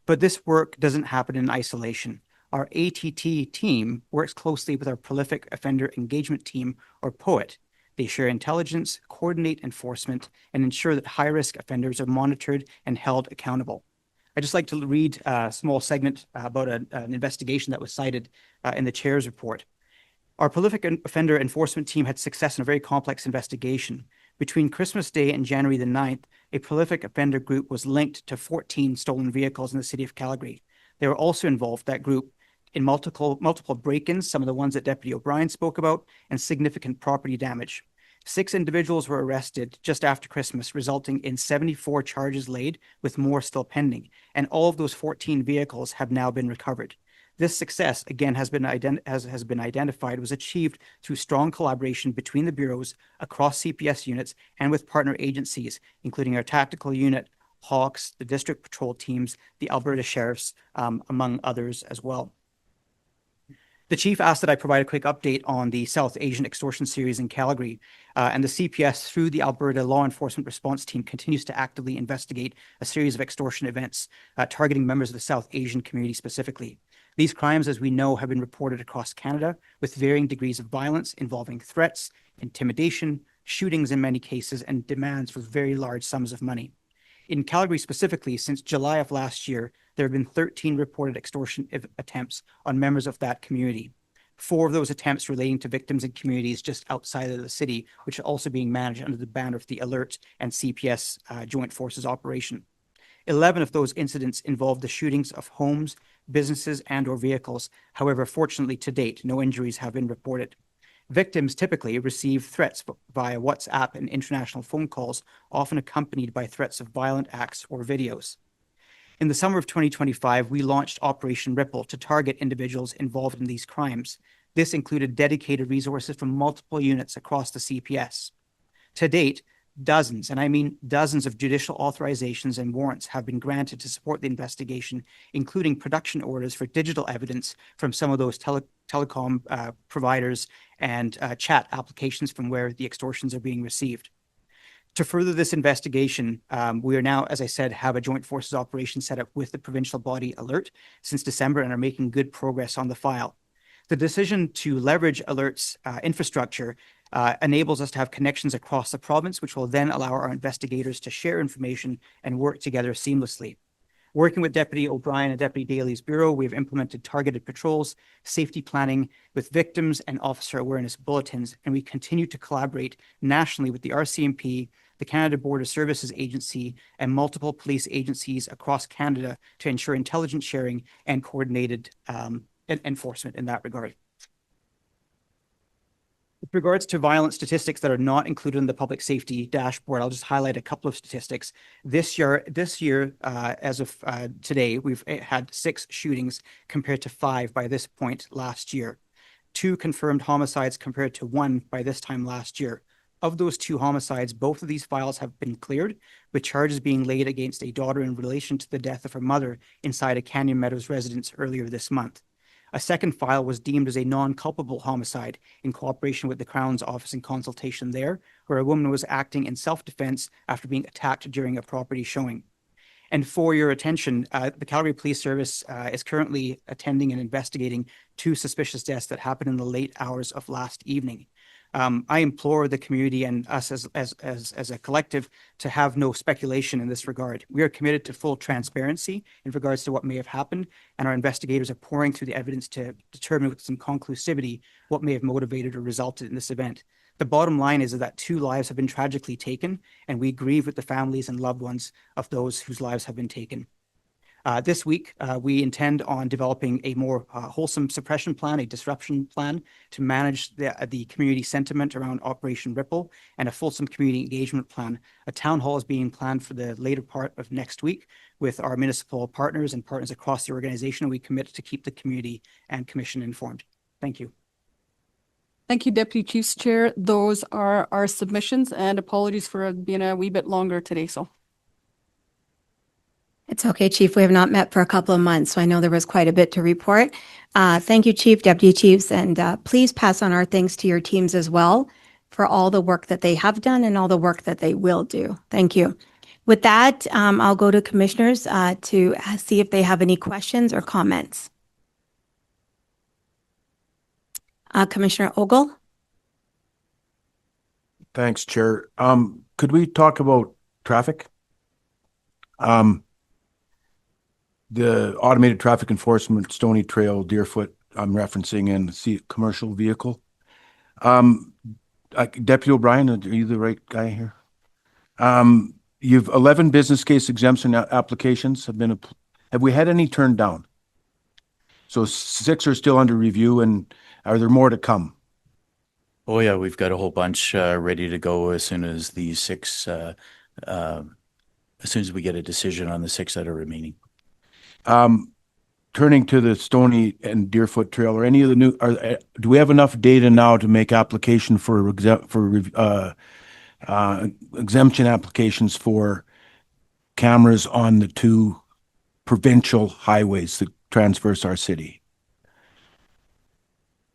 But this work doesn't happen in isolation. Our ATT team works closely with our prolific offender engagement team, or POET. They share intelligence, coordinate enforcement, and ensure that high-risk offenders are monitored and held accountable. I'd just like to read a small segment about an investigation that was cited in the chair's report. Our prolific offender enforcement team had success in a very complex investigation. Between Christmas Day and January the 9th, a prolific offender group was linked to 14 stolen vehicles in the city of Calgary. They were also involved, that group, in multiple break-ins, some of the ones that Deputy O'Brien spoke about, and significant property damage. 6 individuals were arrested just after Christmas, resulting in 74 charges laid, with more still pending. And all of those 14 vehicles have now been recovered. This success, again, has been identified, was achieved through strong collaboration between the bureaus across CPS units and with partner agencies, including our tactical unit, Hawks, the district patrol teams, the Alberta Sheriffs, among others as well. The chief asked that I provide a quick update on the South Asian extortion series in Calgary, and the CPS, through the Alberta Law Enforcement Response Team, continues to actively investigate a series of extortion events targeting members of the South Asian community specifically. These crimes, as we know, have been reported across Canada with varying degrees of violence involving threats, intimidation, shootings in many cases, and demands for very large sums of money. In Calgary specifically, since July of last year, there have been 13 reported extortion attempts on members of that community. 4 of those attempts relating to victims in communities just outside of the city, which are also being managed under the banner of the Alert and CPS Joint Forces operation. 11 of those incidents involved the shootings of homes, businesses, and/or vehicles. However, fortunately, to date, no injuries have been reported. Victims typically receive threats via WhatsApp and international phone calls, often accompanied by threats of violent acts or videos. In the summer of 2025, we launched Operation Ripple to target individuals involved in these crimes. This included dedicated resources from multiple units across the CPS. To date, dozens, and I mean dozens, of judicial authorizations and warrants have been granted to support the investigation, including production orders for digital evidence from some of those telecom providers and chat applications from where the extortions are being received. To further this investigation, we are now, as I said, have a joint forces operation set up with the provincial body Alert since December and are making good progress on the file. The decision to leverage Alert's infrastructure enables us to have connections across the province, which will then allow our investigators to share information and work together seamlessly. Working with Deputy O'Brien and Deputy Daly's bureau, we have implemented targeted patrols, safety planning with victims and officer awareness bulletins, and we continue to collaborate nationally with the RCMP, the Canada Border Services Agency, and multiple police agencies across Canada to ensure intelligence sharing and coordinated enforcement in that regard. With regards to violent statistics that are not included in the public safety dashboard, I'll just highlight a couple of statistics. This year, as of today, we've had 6 shootings compared to 5 by this point last year. 2 confirmed homicides compared to 1 by this time last year. Of those 2 homicides, both of these files have been cleared, with charges being laid against a daughter in relation to the death of her mother inside a Canyon Meadows residence earlier this month. A second file was deemed as a non-culpable homicide in cooperation with the Crown's office in consultation there, where a woman was acting in self-defense after being attacked during a property showing. And for your attention, the Calgary Police Service is currently attending and investigating 2 suspicious deaths that happened in the late hours of last evening. I implore the community and us as a collective to have no speculation in this regard. We are committed to full transparency in regards to what may have happened, and our investigators are pouring through the evidence to determine with some conclusivity what may have motivated or resulted in this event. The bottom line is that 2 lives have been tragically taken, and we grieve with the families and loved ones of those whose lives have been taken. This week, we intend on developing a more wholesome suppression plan, a disruption plan to manage the community sentiment around Operation Ripple, and a fulsome community engagement plan. A town hall is being planned for the later part of next week with our municipal partners and partners across the organization. We commit to keep the community and commission informed. Thank you. Thank you, Deputy Chief's Chair. Those are our submissions, and apologies for being a wee bit longer today. It's okay, Chief. We have not met for a couple of months, so I know there was quite a bit to report. Thank you, Chief, Deputy Chiefs, and please pass on our thanks to your teams as well for all the work that they have done and all the work that they will do. Thank you. With that, I'll go to commissioners to see if they have any questions or comments. Commissioner Ogle? Thanks, Chair. Could we talk about traffic? The automated traffic enforcement, Stony Trail, Deerfoot, I'm referencing in the commercial vehicle. Deputy O'Brien, are you the right guy here? You've 11 business case exemption applications have we had any turned down? So 6 are still under review, and are there more to come? Oh yeah, we've got a whole bunch ready to go as soon as the 6, as soon as we get a decision on the 6 that are remaining. Turning to the Stony and Deerfoot Trail, or any of the new, do we have enough data now to make application for exemption applications for cameras on the 2 provincial highways that traverse our city?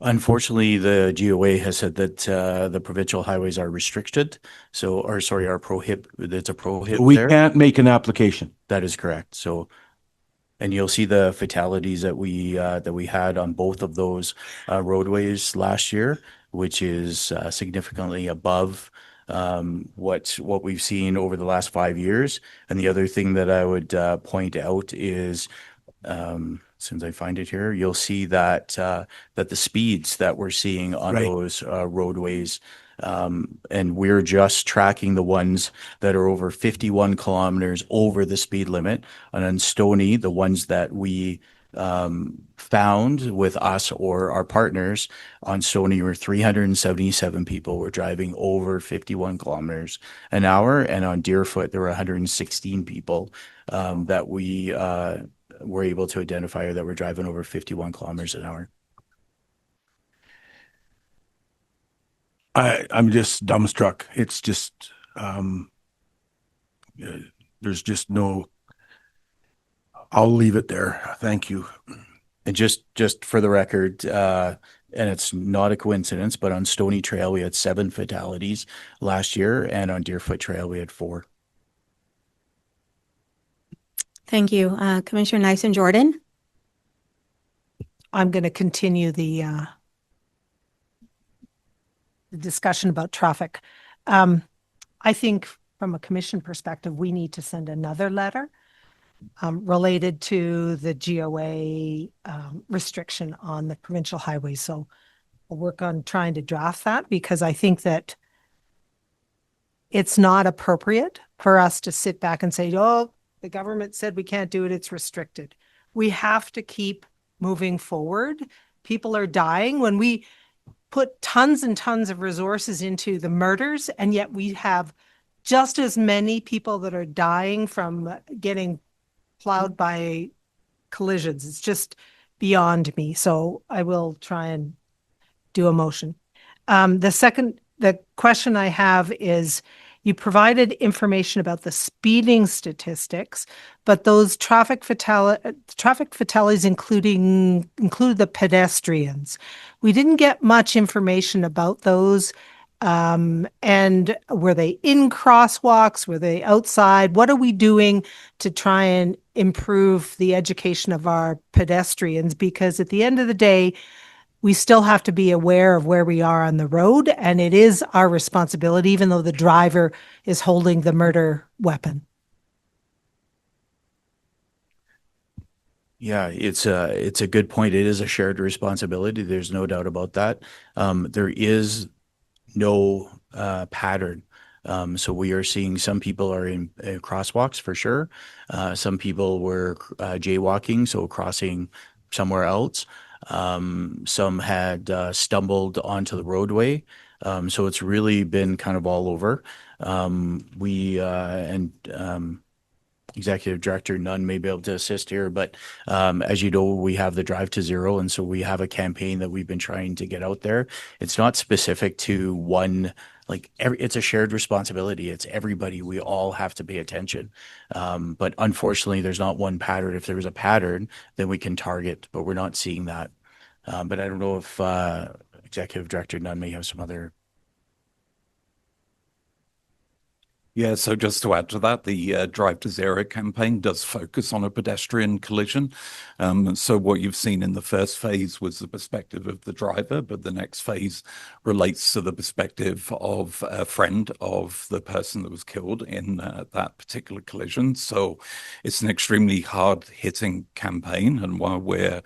Unfortunately, the GOA has said that the provincial highways are restricted. So, or sorry, are it's a prohibit. We can't make an application. That is correct. So, and you'll see the fatalities that we had on both of those roadways last year, which is significantly above what we've seen over the last 5 years. And the other thing that I would point out is, as soon as I find it here, you'll see that that the speeds that we're seeing on those roadways, and we're just tracking the ones that are over 51 kilometers over the speed limit. And on Stony, the ones that we found with us or our partners on Stony were 377 people were driving over 51 kilometers an hour. And on Deerfoot, there were 116 people that we were able to identify or that were driving over 51 kilometers an hour. I'm just dumbstruck. It's just, there's just no, I'll leave it there. Thank you. And just for the record, And it's not a coincidence, but on Stony Trail, we had 7 fatalities last year, and on Deerfoot Trail, we had 4. Thank you. Commissioner Nyson Jordan? I'm going to continue the discussion about traffic. I think from a commission perspective, we need to send another letter related to the GOA restriction on the provincial highways. So I'll work on trying to draft that, because I think that it's not appropriate for us to sit back and say, oh, the government said we can't do it, it's restricted. We have to keep moving forward. People are dying. When we put tons and tons of resources into the murders, and yet we have just as many people that are dying from getting plowed by collisions. It's just beyond me. So I will try and do a motion. The question I have is, you provided information about the speeding statistics, but those traffic fatalities include the pedestrians. We didn't get much information about those. And were they in crosswalks? Were they outside? What are we doing to try and improve the education of our pedestrians? Because at the end of the day, we still have to be aware of where we are on the road, and it is our responsibility, even though the driver is holding the murder weapon. Yeah, it's a good point. It is a shared responsibility. There's no doubt about that. There is no pattern. So we are seeing some people are in crosswalks for sure. Some people were jaywalking, so crossing somewhere else. Some had stumbled onto the roadway. So it's really been kind of all over. Executive Director Nunn may be able to assist here, but as you know, we have the Drive to Zero, and so we have a campaign that we've been trying to get out there. It's not specific to one, it's a shared responsibility. It's everybody. We all have to pay attention. But unfortunately, there's not one pattern. If there was a pattern, then we can target, but we're not seeing that. But I don't know if Executive Director Nunn may have some other. Yeah, so just to add to that, the Drive to Zero campaign does focus on a pedestrian collision. So what you've seen in the first phase was the perspective of the driver, but the next phase relates to the perspective of a friend of the person that was killed in that particular collision. So it's an extremely hard-hitting campaign, and while we're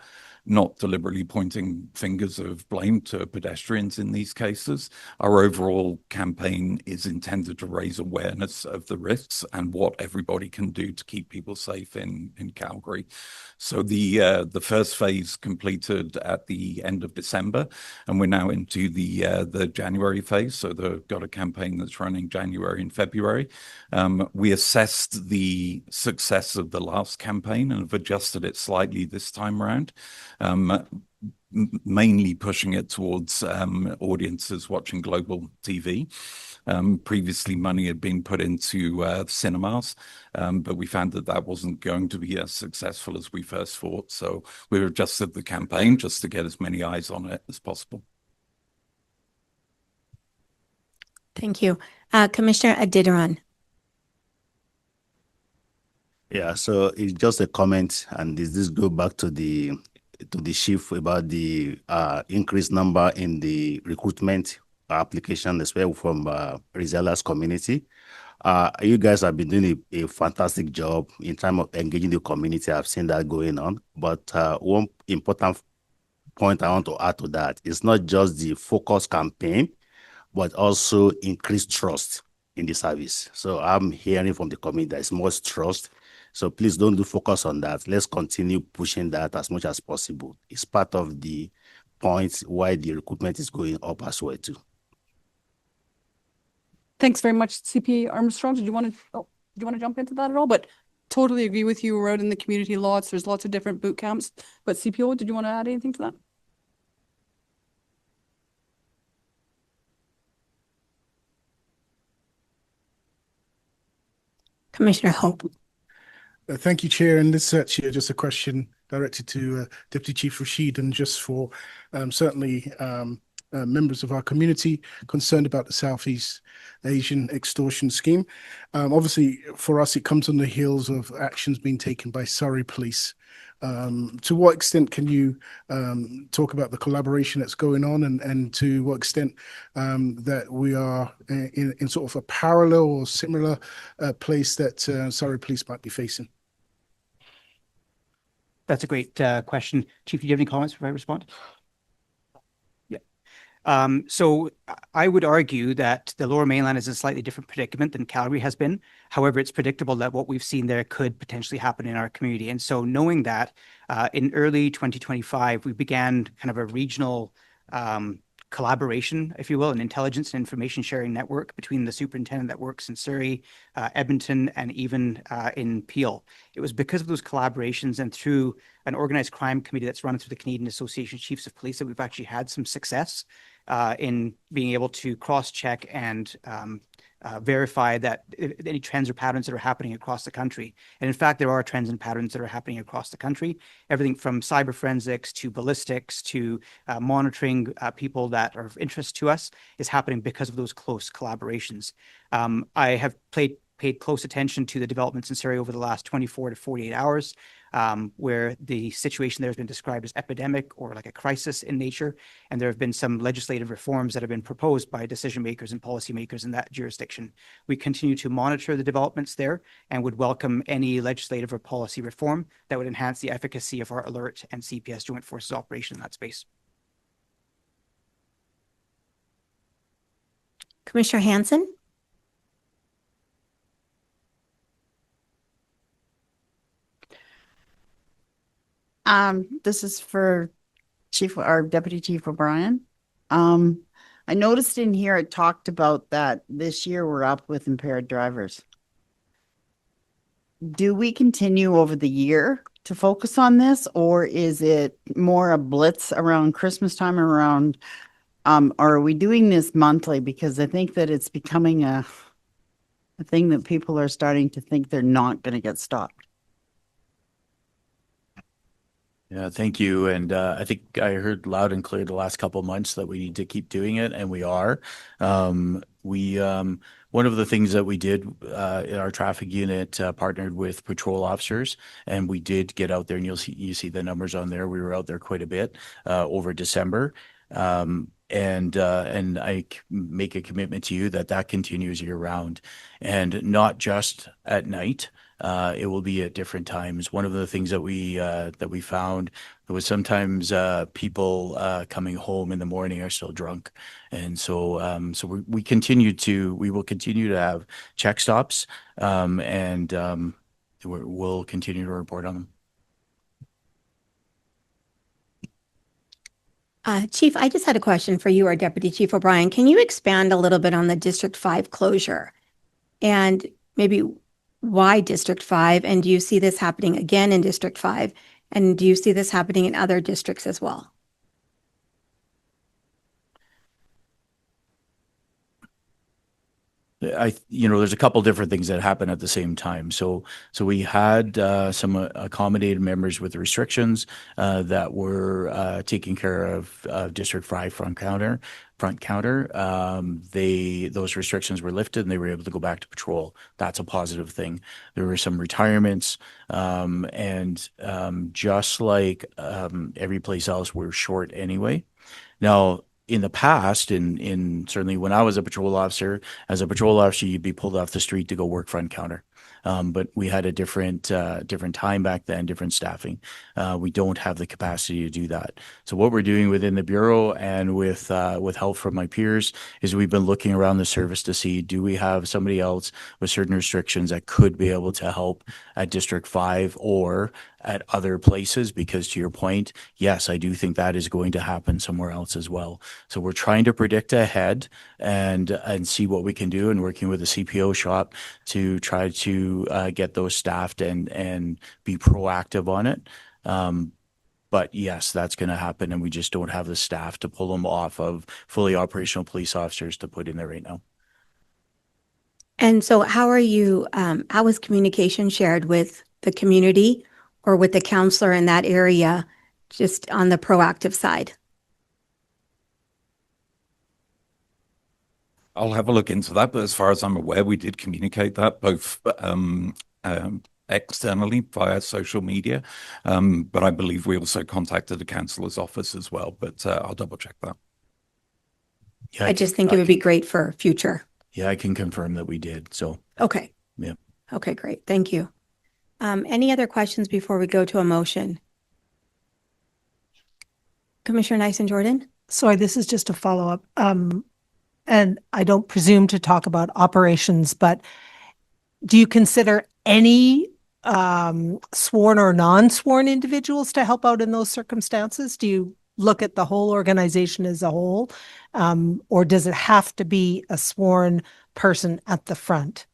not deliberately pointing fingers of blame to pedestrians in these cases, our overall campaign is intended to raise awareness of the risks and what everybody can do to keep people safe in Calgary. So the first phase completed at the end of December, and we're now into the January phase. So they've got a campaign that's running January and February. We assessed the success of the last campaign and have adjusted it slightly this time around. Mainly pushing it towards audiences watching global TV. Previously, money had been put into cinemas, but we found that that wasn't going to be as successful as we first thought. So we've adjusted the campaign just to get as many eyes on it as possible. Thank you. Commissioner Adidaran. Yeah, so it's just a comment, and this go back to the chief about the increased number in the recruitment application, especially from Rizala's community. You guys have been doing a fantastic job in terms of engaging the community. I've seen that going on. But one important point I want to add to that is not just the focus campaign, but also increased trust in the service. So I'm hearing from the community there's more trust. So please don't do focus on that. Let's continue pushing that as much as possible. It's part of the points why the recruitment is going up as well too. Thanks very much, CP Armstrong. Did you want to jump into that at all? But totally agree with you. We're out in the community lots. There's lots of different boot camps. But CPO, did you want to add anything to that? Commissioner Hope. Thank you, Chair. And this is actually just a question directed to Deputy Chief Rashid, and just for certainly members of our community concerned about the Southeast Asian extortion scheme. Obviously, for us, it comes on the heels of actions being taken by Surrey Police. To what extent can you talk about the collaboration that's going on, and to what extent that we are in sort of a parallel or similar place that Surrey Police might be facing? That's a great question. Chief, do you have any comments before I respond? Yeah. So I would argue that the Lower Mainland is a slightly different predicament than Calgary has been. However, it's predictable that what we've seen there could potentially happen in our community. And so knowing that, in early 2025, we began kind of a regional collaboration, if you will, an intelligence and information sharing network between the superintendent that works in Surrey, Edmonton, and even in Peel. It was because of those collaborations and through an organized crime committee that's run through the Canadian Association of Chiefs of Police that we've actually had some success in being able to cross-check and verify that any trends or patterns that are happening across the country. And in fact, there are trends and patterns that are happening across the country, everything from cyber forensics to ballistics to monitoring people that are of interest to us is happening because of those close collaborations. I have paid close attention to the developments in Surrey over the last 24 to 48 hours, where the situation there has been described as epidemic or like a crisis in nature. And there have been some legislative reforms that have been proposed by decision makers and policymakers in that jurisdiction. We continue to monitor the developments there and would welcome any legislative or policy reform that would enhance the efficacy of our alert and CPS Joint Forces operation in that space. Commissioner Hanson? This is for our Deputy Chief O'Brien. I noticed in here it talked about that this year we're up with impaired drivers. Do we continue over the year to focus on this, or is it more a blitz around Christmas time around, or are we doing this monthly? Because I think that it's becoming a thing that people are starting to think they're not going to get stopped. Yeah, thank you. And I think I heard loud and clear the last couple of months that we need to keep doing it, and we are. One of the things that we did in our traffic unit partnered with patrol officers, and we did get out there, and you see the numbers on there. We were out there quite a bit over December. And I make a commitment to you that continues year round, and not just at night. It will be at different times. One of the things that we found was sometimes people coming home in the morning are still drunk, and so we will continue to have check stops, and we'll continue to report on them. Chief, I just had a question for you, or Deputy Chief O'Brien. Can you expand a little bit on the District 5 closure and maybe why District 5? And do you see this happening again in District 5? And do you see this happening in other districts as well? There's a couple different things that happen at the same time. So we had some accommodated members with restrictions that were taking care of District 5 front counter. Those restrictions were lifted and they were able to go back to patrol. That's a positive thing. There were some retirements, and just like every place else, we're short anyway. Now, in the past, in certainly when I was a patrol officer, you'd be pulled off the street to go work front counter. But we had a different time back then, different staffing. We don't have the capacity to do that. So what we're doing within the Bureau and with help from my peers is we've been looking around the service to see, do we have somebody else with certain restrictions that could be able to help at District 5 or at other places? Because to your point, yes, I do think that is going to happen somewhere else as well. So we're trying to predict ahead and see what we can do, and working with the CPO shop to try to get those staffed and be proactive on it. But yes, that's going to happen, and we just don't have the staff to pull them off of fully operational police officers to put in there right now. And so how is communication shared with the community or with the counselor in that area, just on the proactive side? I'll have a look into that, but as far as I'm aware, we did communicate that both externally via social media, but I believe we also contacted the councillor's office as well, but I'll double check that. Yeah, I just think it would be great for future. Yeah, I can confirm that we did. So, Okay. yeah. Okay, great. Thank you. Any other questions before we go to a motion? Commissioner Nyson-Jordan? Sorry, this is just a follow-up. And I don't presume to talk about operations, but do you consider any sworn or non-sworn individuals to help out in those circumstances? Do you look at the whole organization as a whole? Or does it have to be a sworn person at the front?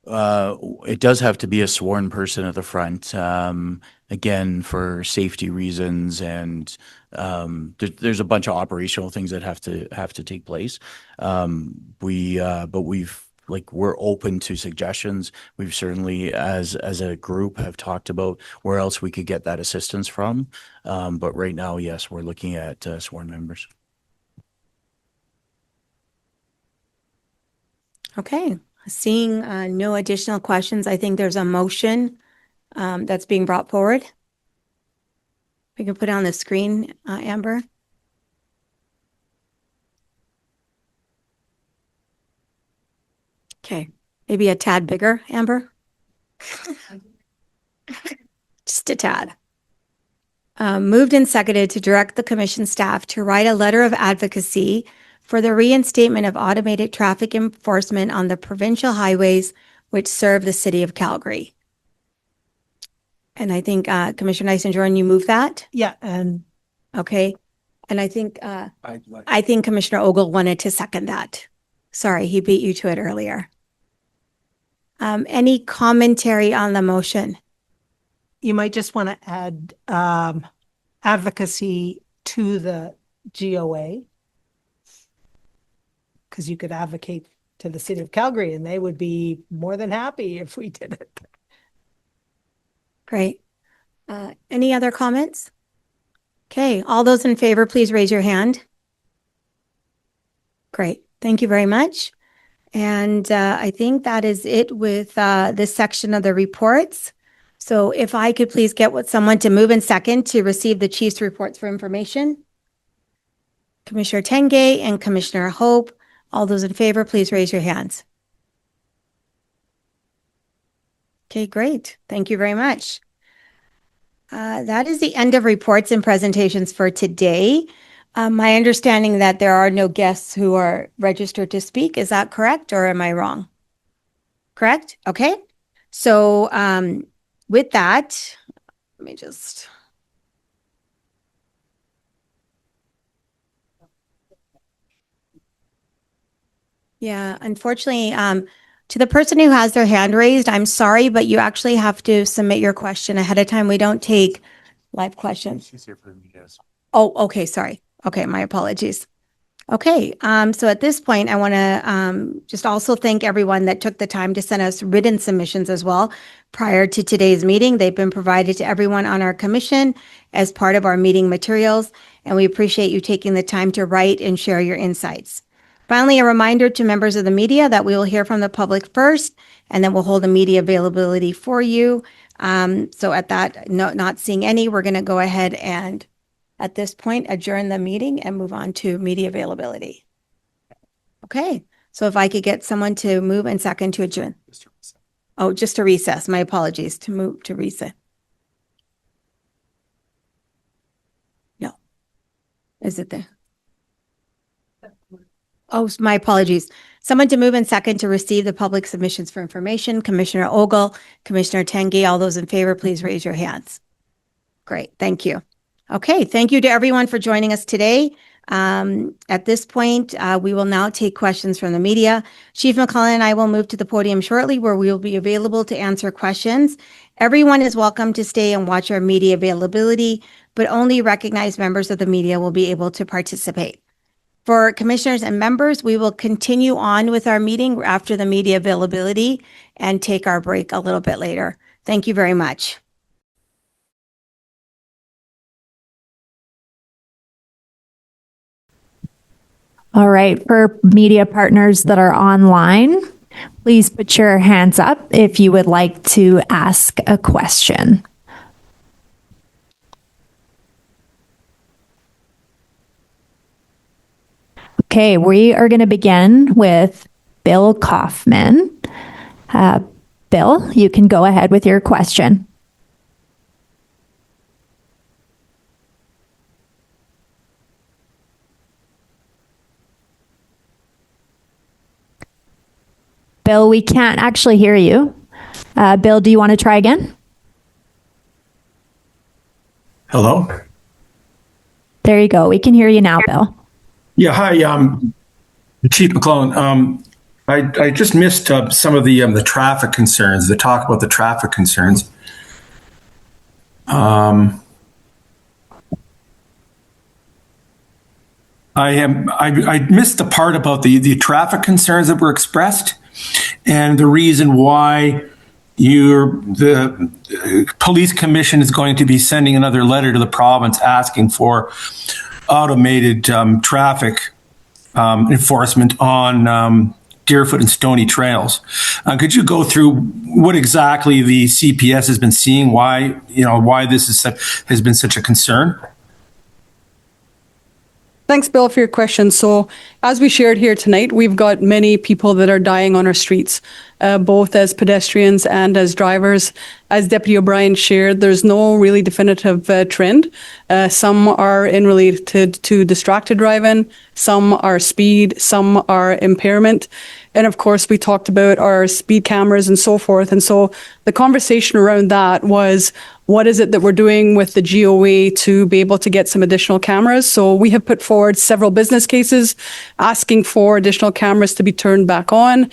It does have to be a sworn person at the front, again, for safety reasons, and there's a bunch of operational things that have to take place. But we're open to suggestions. We've certainly, as a group, have talked about where else we could get that assistance from. But right now, yes, we're looking at sworn members. Okay. Seeing no additional questions, I think there's a motion that's being brought forward. We can put it on the screen, Amber. Okay, maybe a tad bigger, Amber. Just a tad. Moved and seconded to direct the commission staff to write a letter of advocacy for the reinstatement of automated traffic enforcement on the provincial highways which serve the city of Calgary. And I think Commissioner Nyson-Jordan, you moved that? Yeah, and Okay. And I think Commissioner Ogle wanted to second that. Sorry, he beat you to it earlier. Any commentary on the motion? you might just want to add advocacy to the GOA. Because you could advocate to the city of Calgary and they would be more than happy if we did it. Great. Any other comments? Okay, all those in favor, please raise your hand. Great, thank you very much. And I think that is it with this section of the reports. So if I could please get someone to move in second to receive the chief's reports for information. Commissioner Tenge and Commissioner Hope, all those in favor, please raise your hands. Okay, great. Thank you very much. That is the end of reports and presentations for today. My understanding that there are no guests who are registered to speak. Is that correct or am I wrong? Correct? Okay. So with that, let me just... Yeah, unfortunately, to the person who has their hand raised, I'm sorry, but you actually have to submit your question ahead of time. We don't take live questions. She's here for the meetings. Oh, okay, sorry. Okay, my apologies. Okay, so at this point, I want to just also thank everyone that took the time to send us written submissions as well prior to today's meeting. They've been provided to everyone on our commission as part of our meeting materials, and we appreciate you taking the time to write and share your insights. Finally, a reminder to members of the media that we will hear from the public first, and then we'll hold a media availability for you. So at that, not seeing any, we're going to go ahead and at this point adjourn the meeting and move on to media availability. Okay, so if I could get someone to move and second to adjourn. Oh, just to recess. My apologies. To move to recess. No. Is it there? Oh, my apologies. Someone to move and second to receive the public submissions for information. Commissioner Ogle, Commissioner Tenge, all those in favor, please raise your hands. Great, thank you. Okay, thank you to everyone for joining us today. At this point, we will now take questions from the media. Chief McClellan and I will move to the podium shortly where we will be available to answer questions. Everyone is welcome to stay and watch our media availability, but only recognized members of the media will be able to participate. For commissioners and members, we will continue on with our meeting after the media availability and take our break a little bit later. Thank you very much. All right, for media partners that are online, please put your hands up if you would like to ask a question. Okay, we are going to begin with Bill Kaufman. Bill, you can go ahead with your question. Bill, we can't actually hear you. Bill, do you want to try again? Hello? There you go. We can hear you now, Bill. Yeah, hi, Chief McClellan. I just missed some of the traffic concerns, the talk about the traffic concerns. I missed the part about the traffic concerns that were expressed and the reason why the police commission is going to be sending another letter to the province asking for automated traffic enforcement on Deerfoot and Stony trails. Could you go through what exactly the CPS has been seeing? Why this has been such a concern? Thanks, Bill, for your question. So as we shared here tonight, we've got many people that are dying on our streets, both as pedestrians and as drivers. As Deputy O'Brien shared, there's no really definitive trend. Some are in related to distracted driving, some are speed, some are impairment. And of course, we talked about our speed cameras and so forth. And so the conversation around that was, what is it that we're doing with the GOA to be able to get some additional cameras? So we have put forward several business cases asking for additional cameras to be turned back on.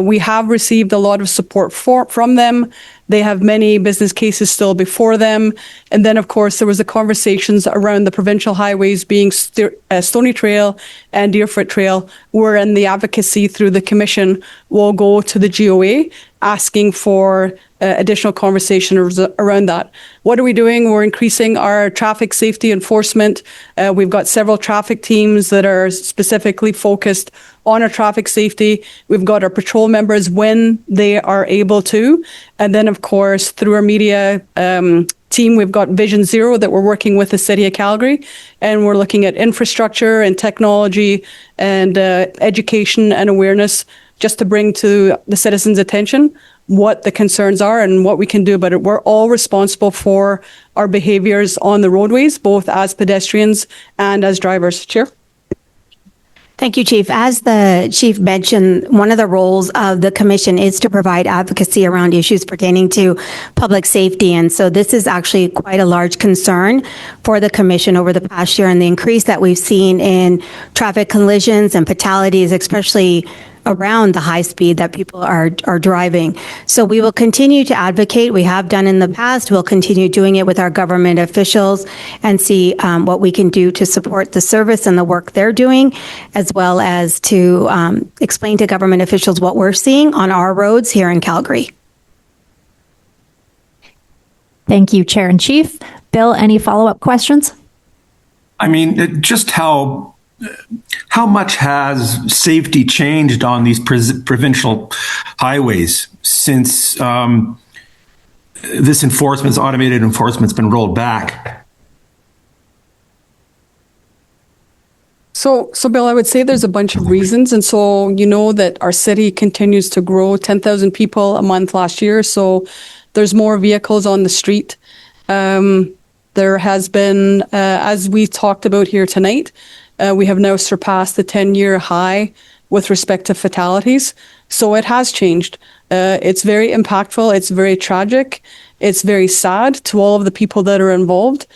We have received a lot of support from them. They have many business cases still before them. And then, of course, there was the conversations around the provincial highways being Stony Trail and Deerfoot Trail, wherein the advocacy through the commission will go to the GOA asking for additional conversation around that. What are we doing? We're increasing our traffic safety enforcement. We've got several traffic teams that are specifically focused on our traffic safety. We've got our patrol members when they are able to. And then, of course, through our media team, we've got Vision Zero that we're working with the City of Calgary. And we're looking at infrastructure and technology and education and awareness just to bring to the citizens' attention what the concerns are and what we can do about it. We're all responsible for our behaviors on the roadways, both as pedestrians and as drivers. Chair? Thank you, Chief. As the Chief mentioned, one of the roles of the Commission is to provide advocacy around issues pertaining to public safety. And so this is actually quite a large concern for the Commission over the past year, and the increase that we've seen in traffic collisions and fatalities, especially around the high speed that people are driving. So we will continue to advocate. We have done in the past. We'll continue doing it with our government officials and see what we can do to support the service and the work they're doing, as well as to explain to government officials what we're seeing on our roads here in Calgary. Thank you, Chair and Chief. Bill, any follow-up questions? I mean, just how much has safety changed on these provincial highways since this automated enforcement's been rolled back? So Bill, I would say there's a bunch of reasons. And so you know that our city continues to grow 10,000 people a month last year. So there's more vehicles on the street. There has been, as we talked about here tonight, we have now surpassed the 10-year high with respect to fatalities. So it has changed. It's very impactful. It's very tragic. It's very sad to all of the people that are involved,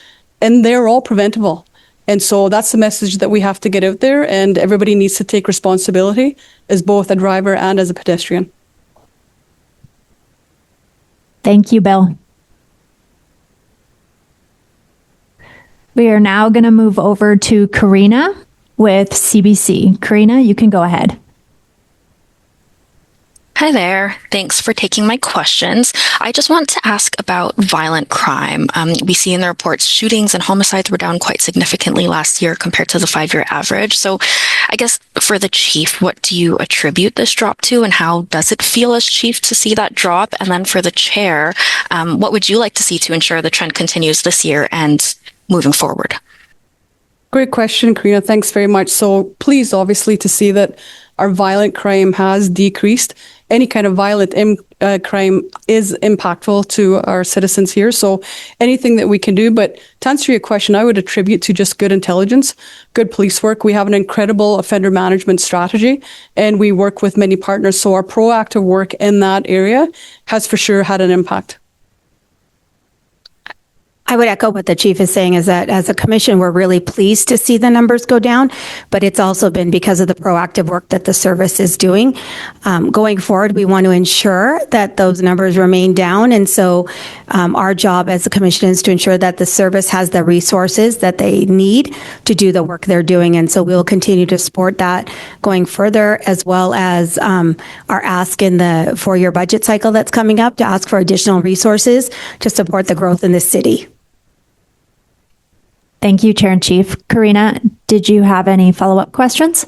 and they're all preventable. And so that's the message that we have to get out there, and everybody needs to take responsibility as both a driver and as a pedestrian. Thank you, Bill. We are now going to move over to Karina. with CBC. Karina, you can go ahead. Hi there. Thanks for taking my questions. I just want to ask about violent crime. We see in the reports shootings and homicides were down quite significantly last year compared to the 5-year average. So I guess for the chief, what do you attribute this drop to, and how does it feel as chief to see that drop? And then for the chair, what would you like to see to ensure the trend continues this year and moving forward? Great question, Karina. Thanks very much. So pleased, obviously, to see that our violent crime has decreased. Any kind of violent crime is impactful to our citizens here. So anything that we can do. But to answer your question, I would attribute to just good intelligence, good police work. We have an incredible offender management strategy, and we work with many partners. So our proactive work in that area has for sure had an impact. I would echo what the chief is saying, is that as a commission, we're really pleased to see the numbers go down, but it's also been because of the proactive work that the service is doing. Going forward, we want to ensure that those numbers remain down. And so our job as a commission is to ensure that the service has the resources that they need to do the work they're doing. And so we'll continue to support that going further, as well as our ask in the 4-year budget cycle that's coming up to ask for additional resources to support the growth in the city. Thank you, Chair and Chief. Karina, did you have any follow-up questions?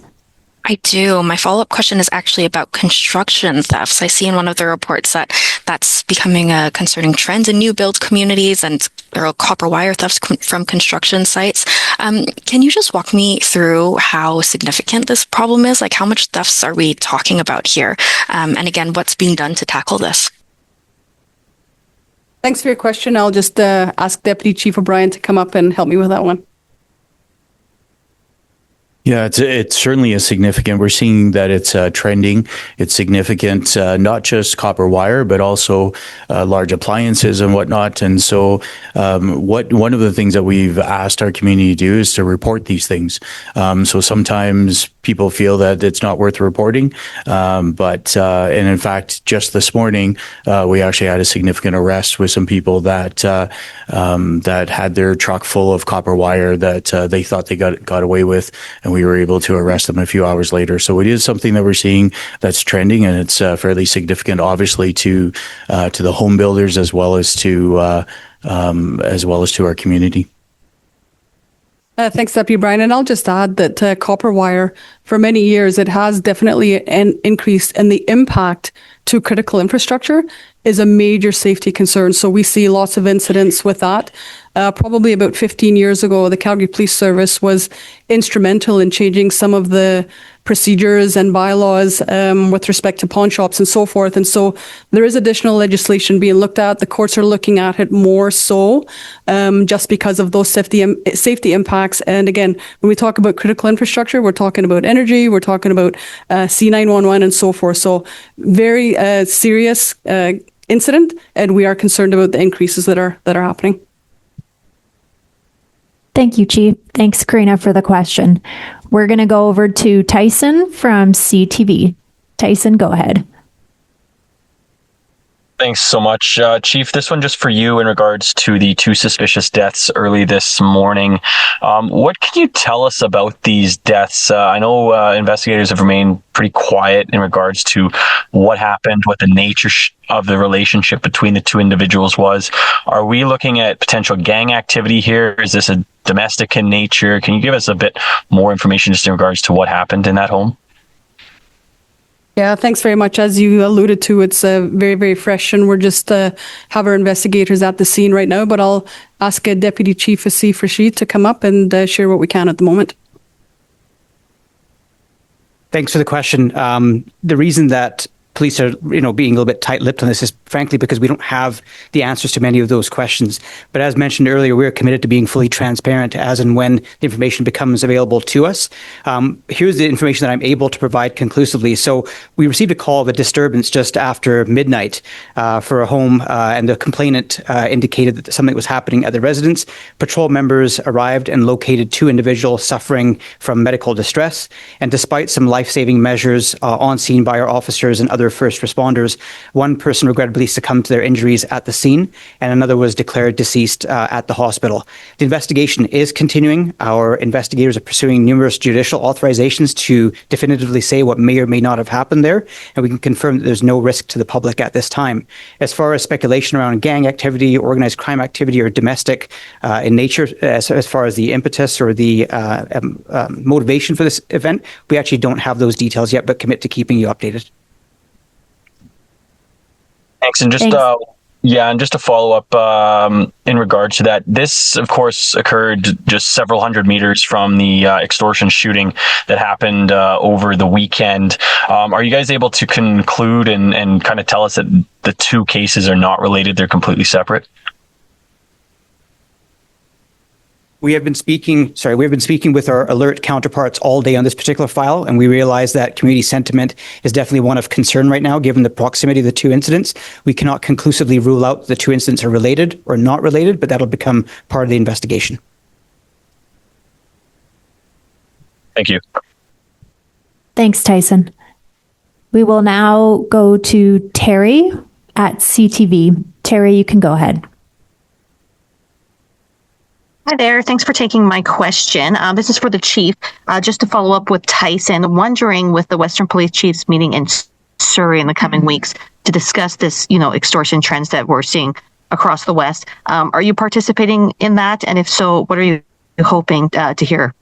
I do. My follow-up question is actually about construction thefts. I see in one of the reports that that's becoming a concerning trend in new build communities, and there are copper wire thefts from construction sites. Can you just walk me through how significant this problem is? Like, how much thefts are we talking about here? And again, what's being done to tackle this? Thanks for your question. I'll just ask Deputy Chief O'Brien to come up and help me with that one. Yeah, it's certainly a significant. We're seeing that it's trending. It's significant, not just copper wire, but also large appliances and whatnot. And so, one of the things that we've asked our community to do is to report these things. So sometimes people feel that it's not worth reporting, but and in fact, just this morning, we actually had a significant arrest with some people that that had their truck full of copper wire that they thought they got away with, and we were able to arrest them a few hours later. So it is something that we're seeing that's trending, and it's fairly significant, obviously, to the home builders as well as to our community. Thanks, Deputy Brian. And I'll just add that copper wire, for many years, it has definitely increased, and the impact to critical infrastructure is a major safety concern. So we see lots of incidents with that. Probably about 15 years ago, the Calgary Police Service was instrumental in changing some of the procedures and bylaws with respect to pawn shops and so forth. And so there is additional legislation being looked at. The courts are looking at it more so just because of those safety impacts. And again, when we talk about critical infrastructure, we're talking about energy, we're talking about C911 and so forth. So very serious incident, and we are concerned about the increases that are happening. Thank you, Chief. Thanks, Karina, for the question. We're going to go over to Tyson from CTV. Tyson, go ahead. Thanks so much, Chief. This one just for you in regards to the 2 suspicious deaths early this morning. What can you tell us about these deaths? I know investigators have remained pretty quiet in regards to what happened, what the nature of the relationship between the 2 individuals was. Are we looking at potential gang activity here? Is this a domestic in nature? Can you give us a bit more information just in regards to what happened in that home? Yeah, thanks very much. As you alluded to, it's very, very fresh, and we're just have our investigators at the scene right now. But I'll ask Deputy Chief Asif Rashid to come up and share what we can at the moment. Thanks for the question. The reason that police are, being a little bit tight-lipped on this is frankly because we don't have the answers to many of those questions. But as mentioned earlier, we're committed to being fully transparent as and when the information becomes available to us. Here's the information that I'm able to provide conclusively. So we received a call of a disturbance just after midnight for a home, and the complainant indicated that something was happening at the residence. Patrol members arrived and located 2 individuals suffering from medical distress. And despite some life-saving measures on scene by our officers and other other first responders. One person regrettably succumbed to their injuries at the scene, and another was declared deceased at the hospital. The investigation is continuing. Our investigators are pursuing numerous judicial authorizations to definitively say what may or may not have happened there, and we can confirm that there's no risk to the public at this time. As far as speculation around gang activity, organized crime activity, or domestic in nature, as far as the impetus or the motivation for this event, we actually don't have those details yet, but commit to keeping you updated. Thanks. And just to follow up in regards to that, this, of course, occurred just several hundred meters from the extortion shooting that happened over the weekend. Are you guys able to conclude and kind of tell us that the two cases are not related? They're completely separate? We have been speaking with our alert counterparts all day on this particular file, and we realize that community sentiment is definitely one of concern right now, given the proximity of the two incidents. We cannot conclusively rule out the two incidents are related or not related, but that'll become part of the investigation. Thank you. Thanks, Tyson. We will now go to Terry at CTV. Terry, you can go ahead. Hi there. Thanks for taking my question. This is for the chief. Just to follow up with Tyson, wondering with the Western Police Chiefs meeting in Surrey in the coming weeks to discuss this, extortion trends that we're seeing across the West. Are you participating in that? And if so, what are you hoping to hear?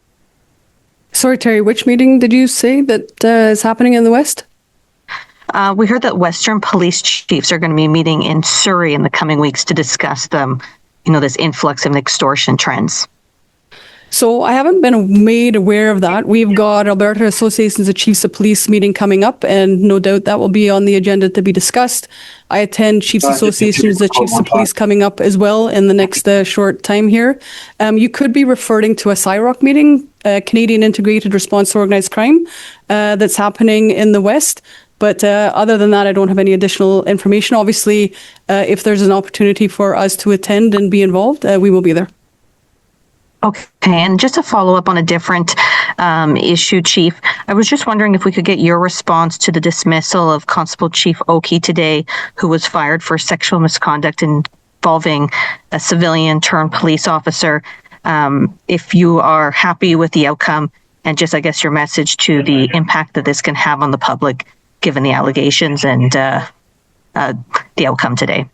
Sorry, Terry, which meeting did you say that is happening in the West? We heard that Western Police Chiefs are going to be meeting in Surrey in the coming weeks to discuss them. This influx of extortion trends. So I haven't been made aware of that. We've got Alberta Associations of Chiefs of Police meeting coming up, and no doubt that will be on the agenda to be discussed. I attend Chiefs Associations of Chiefs of Police coming up as well in the next short time here. You could be referring to a CIROC meeting, Canadian Integrated Response to Organised Crime, that's happening in the West. But other than that, I don't have any additional information. Obviously, if there's an opportunity for us to attend and be involved, we will be there. Okay, and just to follow up on a different issue, Chief, I was just wondering if we could get your response to the dismissal of Constable Chief Oakey today, who was fired for sexual misconduct involving a civilian turned police officer. If you are happy with the outcome, and just, I guess, your message to the impact that this can have on the public, given the allegations and the outcome today.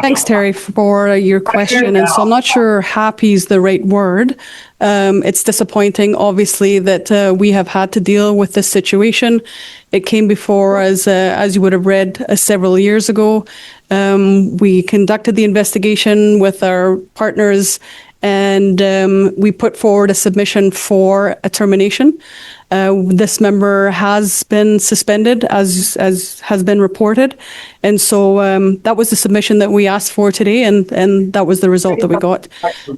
Thanks, Terry, for your question. And so I'm not sure happy is the right word. It's disappointing, obviously, that we have had to deal with this situation. It came before us, as you would have read, several years ago. We conducted the investigation with our partners, and we put forward a submission for a termination. This member has been suspended, as has been reported. And so that was the submission that we asked for today, and that was the result that we got.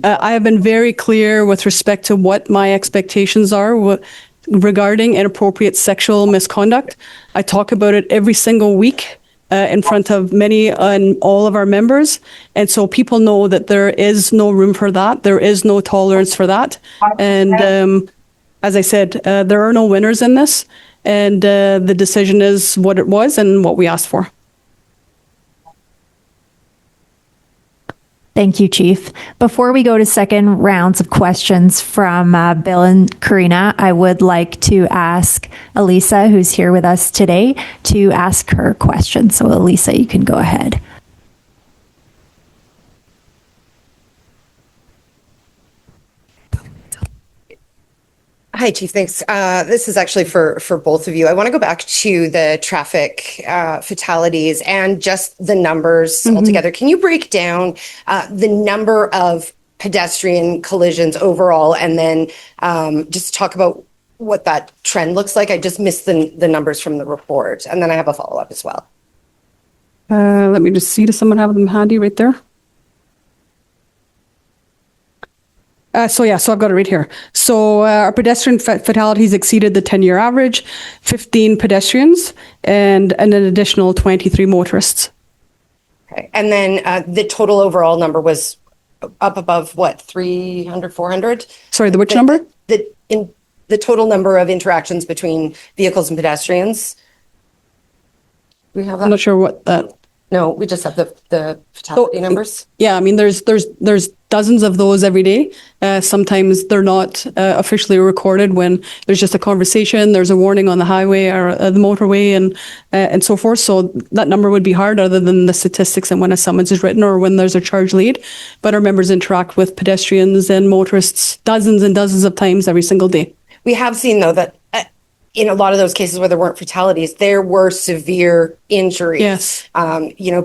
I have been very clear with respect to what my expectations are regarding inappropriate sexual misconduct. I talk about it every single week in front of many and all of our members. And so people know that there is no room for that. There is no tolerance for that. And as I said, there are no winners in this. And the decision is what it was and what we asked for. Thank you, Chief. Before we go to second rounds of questions from Bill and Karina, I would like to ask Elisa, who's here with us today, to ask her question. So Elisa, you can go ahead. Hi, Chief. Thanks. This is actually for both of you. I want to go back to the traffic fatalities and just the numbers altogether. Can you break down the number of pedestrian collisions overall, and then just talk about what that trend looks like? I just missed the numbers from the report, and then I have a follow-up as well. Let me just see. Does someone have them handy right there? So I've got it right here. So our pedestrian fatalities exceeded the 10-year average, 15 pedestrians and an additional 23 motorists. Okay. And then the total overall number was up above what, 300, 400? Sorry, which number? The total number of interactions between vehicles and pedestrians. We have I'm not that. sure what that. No, we just have the fatality numbers. Yeah, I mean, there's dozens of those every day. Sometimes they're not officially recorded when there's just a conversation, there's a warning on the highway or the motorway and so forth. So that number would be hard other than the statistics and when a summons is written or when there's a charge lead. But our members interact with pedestrians and motorists dozens and dozens of times every single day. We have seen, though, that in a lot of those cases where there weren't fatalities, there were severe injuries. Yes.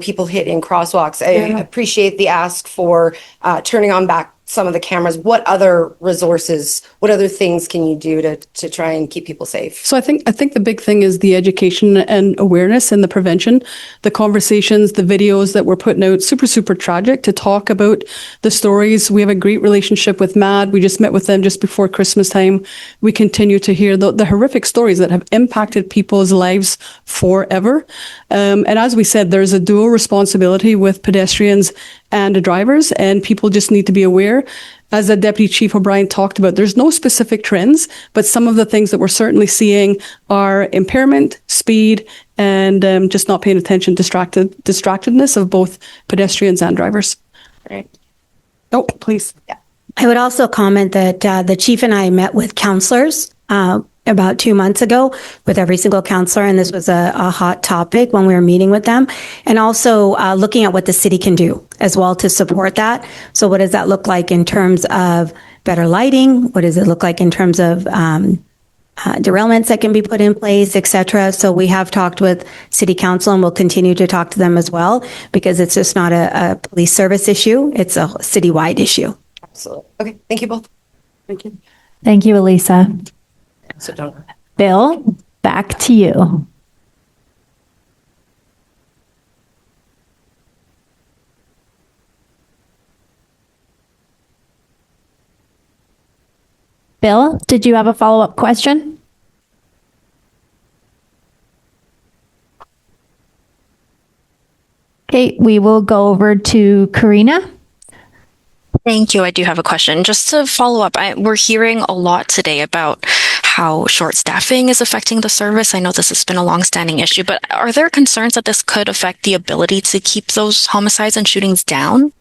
People hit in crosswalks. I appreciate the ask for turning on back some of the cameras. What other resources, what other things can you do to try and keep people safe? So I think the big thing is the education and awareness and the prevention, the conversations, the videos that we're putting out, super tragic to talk about the stories. We have a great relationship with MAD. We just met with them just before Christmas time. We continue to hear the horrific stories that have impacted people's lives forever. And as we said, there's a dual responsibility with pedestrians and drivers, and people just need to be aware. As the Deputy Chief O'Brien talked about, there's no specific trends, but some of the things that we're certainly seeing are impairment, speed, and just not paying attention, distractedness of both pedestrians and drivers. Right. Oh, please. Yeah. I would also comment that the chief and I met with counselors about 2 months ago with every single counselor, and this was a hot topic when we were meeting with them, and also looking at what the city can do as well to support that. So what does that look like in terms of better lighting? What does it look like in terms of derailments that can be put in place, et cetera? So we have talked with city council and we'll continue to talk to them as well, because it's just not a police service issue, it's a citywide issue. Absolutely. Okay. Thank you both. Thank you. Thank you, Elisa. So don't. Bill, back to you. Bill, did you have a follow-up question? Okay, we will go over to Karina. Thank you. I do have a question. Just to follow up, we're hearing a lot today about how short staffing is affecting the service. I know this has been a longstanding issue, but are there concerns that this could affect the ability to keep those homicides and shootings down?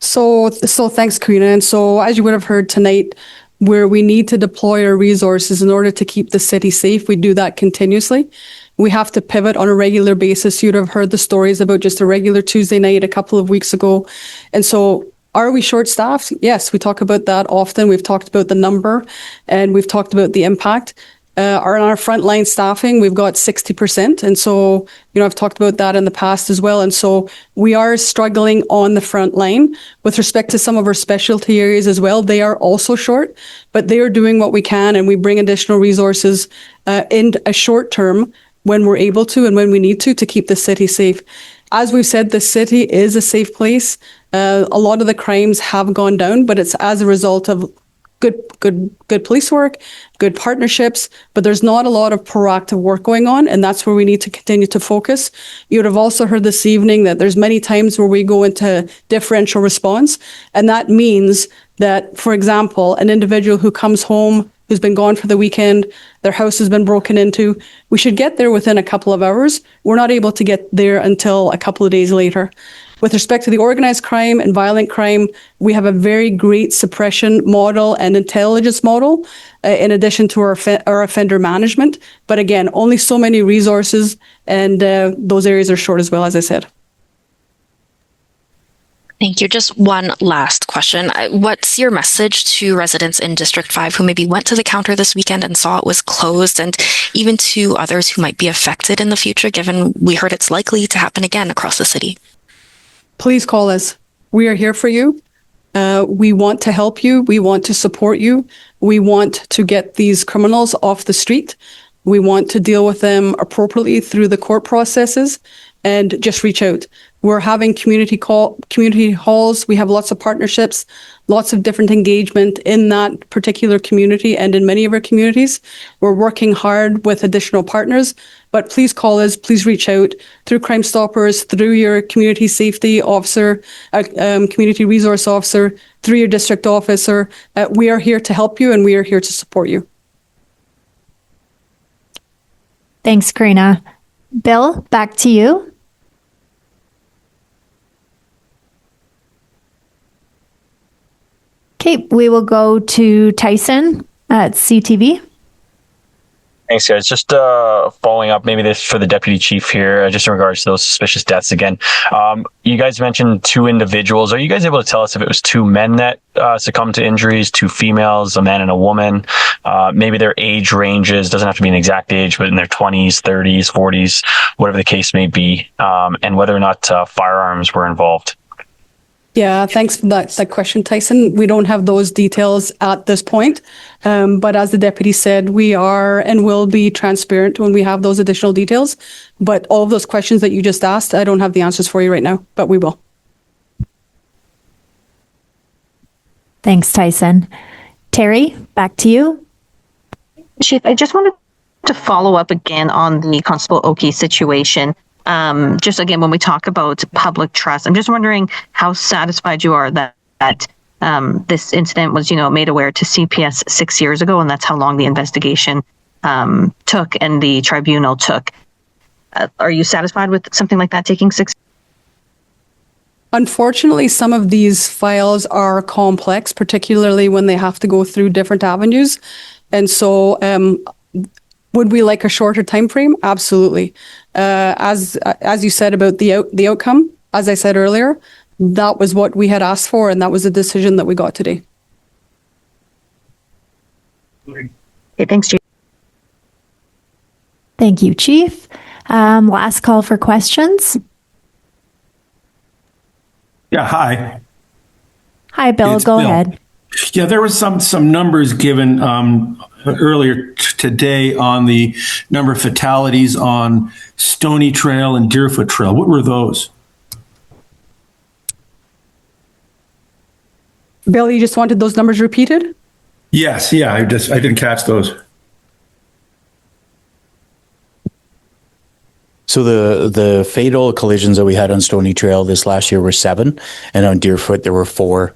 So thanks, Karina. And so as you would have heard tonight, where we need to deploy our resources in order to keep the city safe, we do that continuously. We have to pivot on a regular basis. You'd have heard the stories about just a regular Tuesday night a couple of weeks ago. And so are we short-staffed? Yes, we talk about that often. We've talked about the number and we've talked about the impact. On our frontline staffing, we've got 60%. And so, I've talked about that in the past as well. And so we are struggling on the front line with respect to some of our specialty areas as well. They are also short, but they are doing what we can, and we bring additional resources in a short term when we're able to and when we need to keep the city safe. As we've said, the city is a safe place. A lot of the crimes have gone down, but it's as a result of good police work, good partnerships, but there's not a lot of proactive work going on, and that's where we need to continue to focus. You would have also heard this evening that there's many times where we go into differential response, and that means that, for example, an individual who comes home who's been gone for the weekend, their house has been broken into, we should get there within a couple of hours. We're not able to get there until a couple of days later. With respect to the organized crime and violent crime, we have a very great suppression model and intelligence model, in addition to our offender management. But again, only so many resources, and those areas are short as well, as I said. Thank you. Just one last question. What's your message to residents in District 5 who maybe went to the counter this weekend and saw it was closed, and even to others who might be affected in the future, given we heard it's likely to happen again across the city? Please call us. We are here for you. We want to help you. We want to support you. We want to get these criminals off the street. We want to deal with them appropriately through the court processes, and just reach out. We're having community halls. We have lots of partnerships, lots of different engagement in that particular community and in many of our communities. We're working hard with additional partners, but please call us, please reach out through Crime Stoppers, through your community safety officer, community resource officer, through your district officer. We are here to help you, and we are here to support you. Thanks, Karina. Bill, back to you. Okay, we will go to Tyson at CTV. Thanks, guys. Just following up, maybe this for the deputy chief here, just in regards to those suspicious deaths again. You guys mentioned 2 individuals. Are you guys able to tell us if it was 2 men that succumbed to injuries, 2 females, a man and a woman? Maybe their age ranges, doesn't have to be an exact age, but in their 20s, 30s, 40s, whatever the case may be, and whether or not firearms were involved. Yeah, thanks for that question, Tyson. We don't have those details at this point. But as the deputy said, we are and will be transparent when we have those additional details. But all of those questions that you just asked, I don't have the answers for you right now, but we will. Thanks, Tyson. Terry, back to you. Chief, I just wanted to follow up again on the Constable Oki situation. Just again, when we talk about public trust, I'm just wondering how satisfied you are that this incident was, made aware to CPS 6 years ago, and that's how long the investigation took and the tribunal took. Are you satisfied with something like that taking 6? Unfortunately, some of these files are complex, particularly when they have to go through different avenues. And so would we like a shorter time frame? Absolutely. As you said about the outcome, as I said earlier, that was what we had asked for, and that was the decision that we got today. Okay, thanks, Chief. Thank you, Chief. Last call for questions. Yeah, hi. Hi, Bill. It's Go Bill. ahead. Yeah, there was some numbers given earlier today on the number of fatalities on Stony Trail and Deerfoot Trail. What were those? Bill, you just wanted those numbers repeated? Yes, yeah, I didn't catch those. So the fatal collisions that we had on Stony Trail this last year were 7, and on Deerfoot there were 4.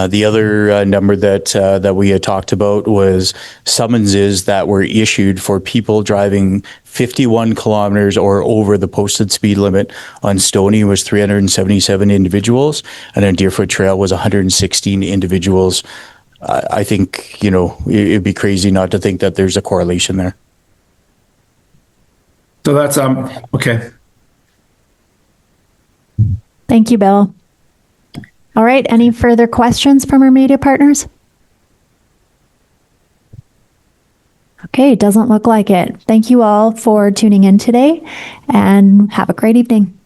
The other number that we had talked about was summonses that were issued for people driving 51 kilometers or over the posted speed limit. On Stony was 377 individuals, and on Deerfoot Trail was 116 individuals. I think, it'd be crazy not to think that there's a correlation there. So that's okay. Thank you, Bill. All right. Any further questions from our media partners? Okay, doesn't look like it. Thank you all for tuning in today, and have a great evening.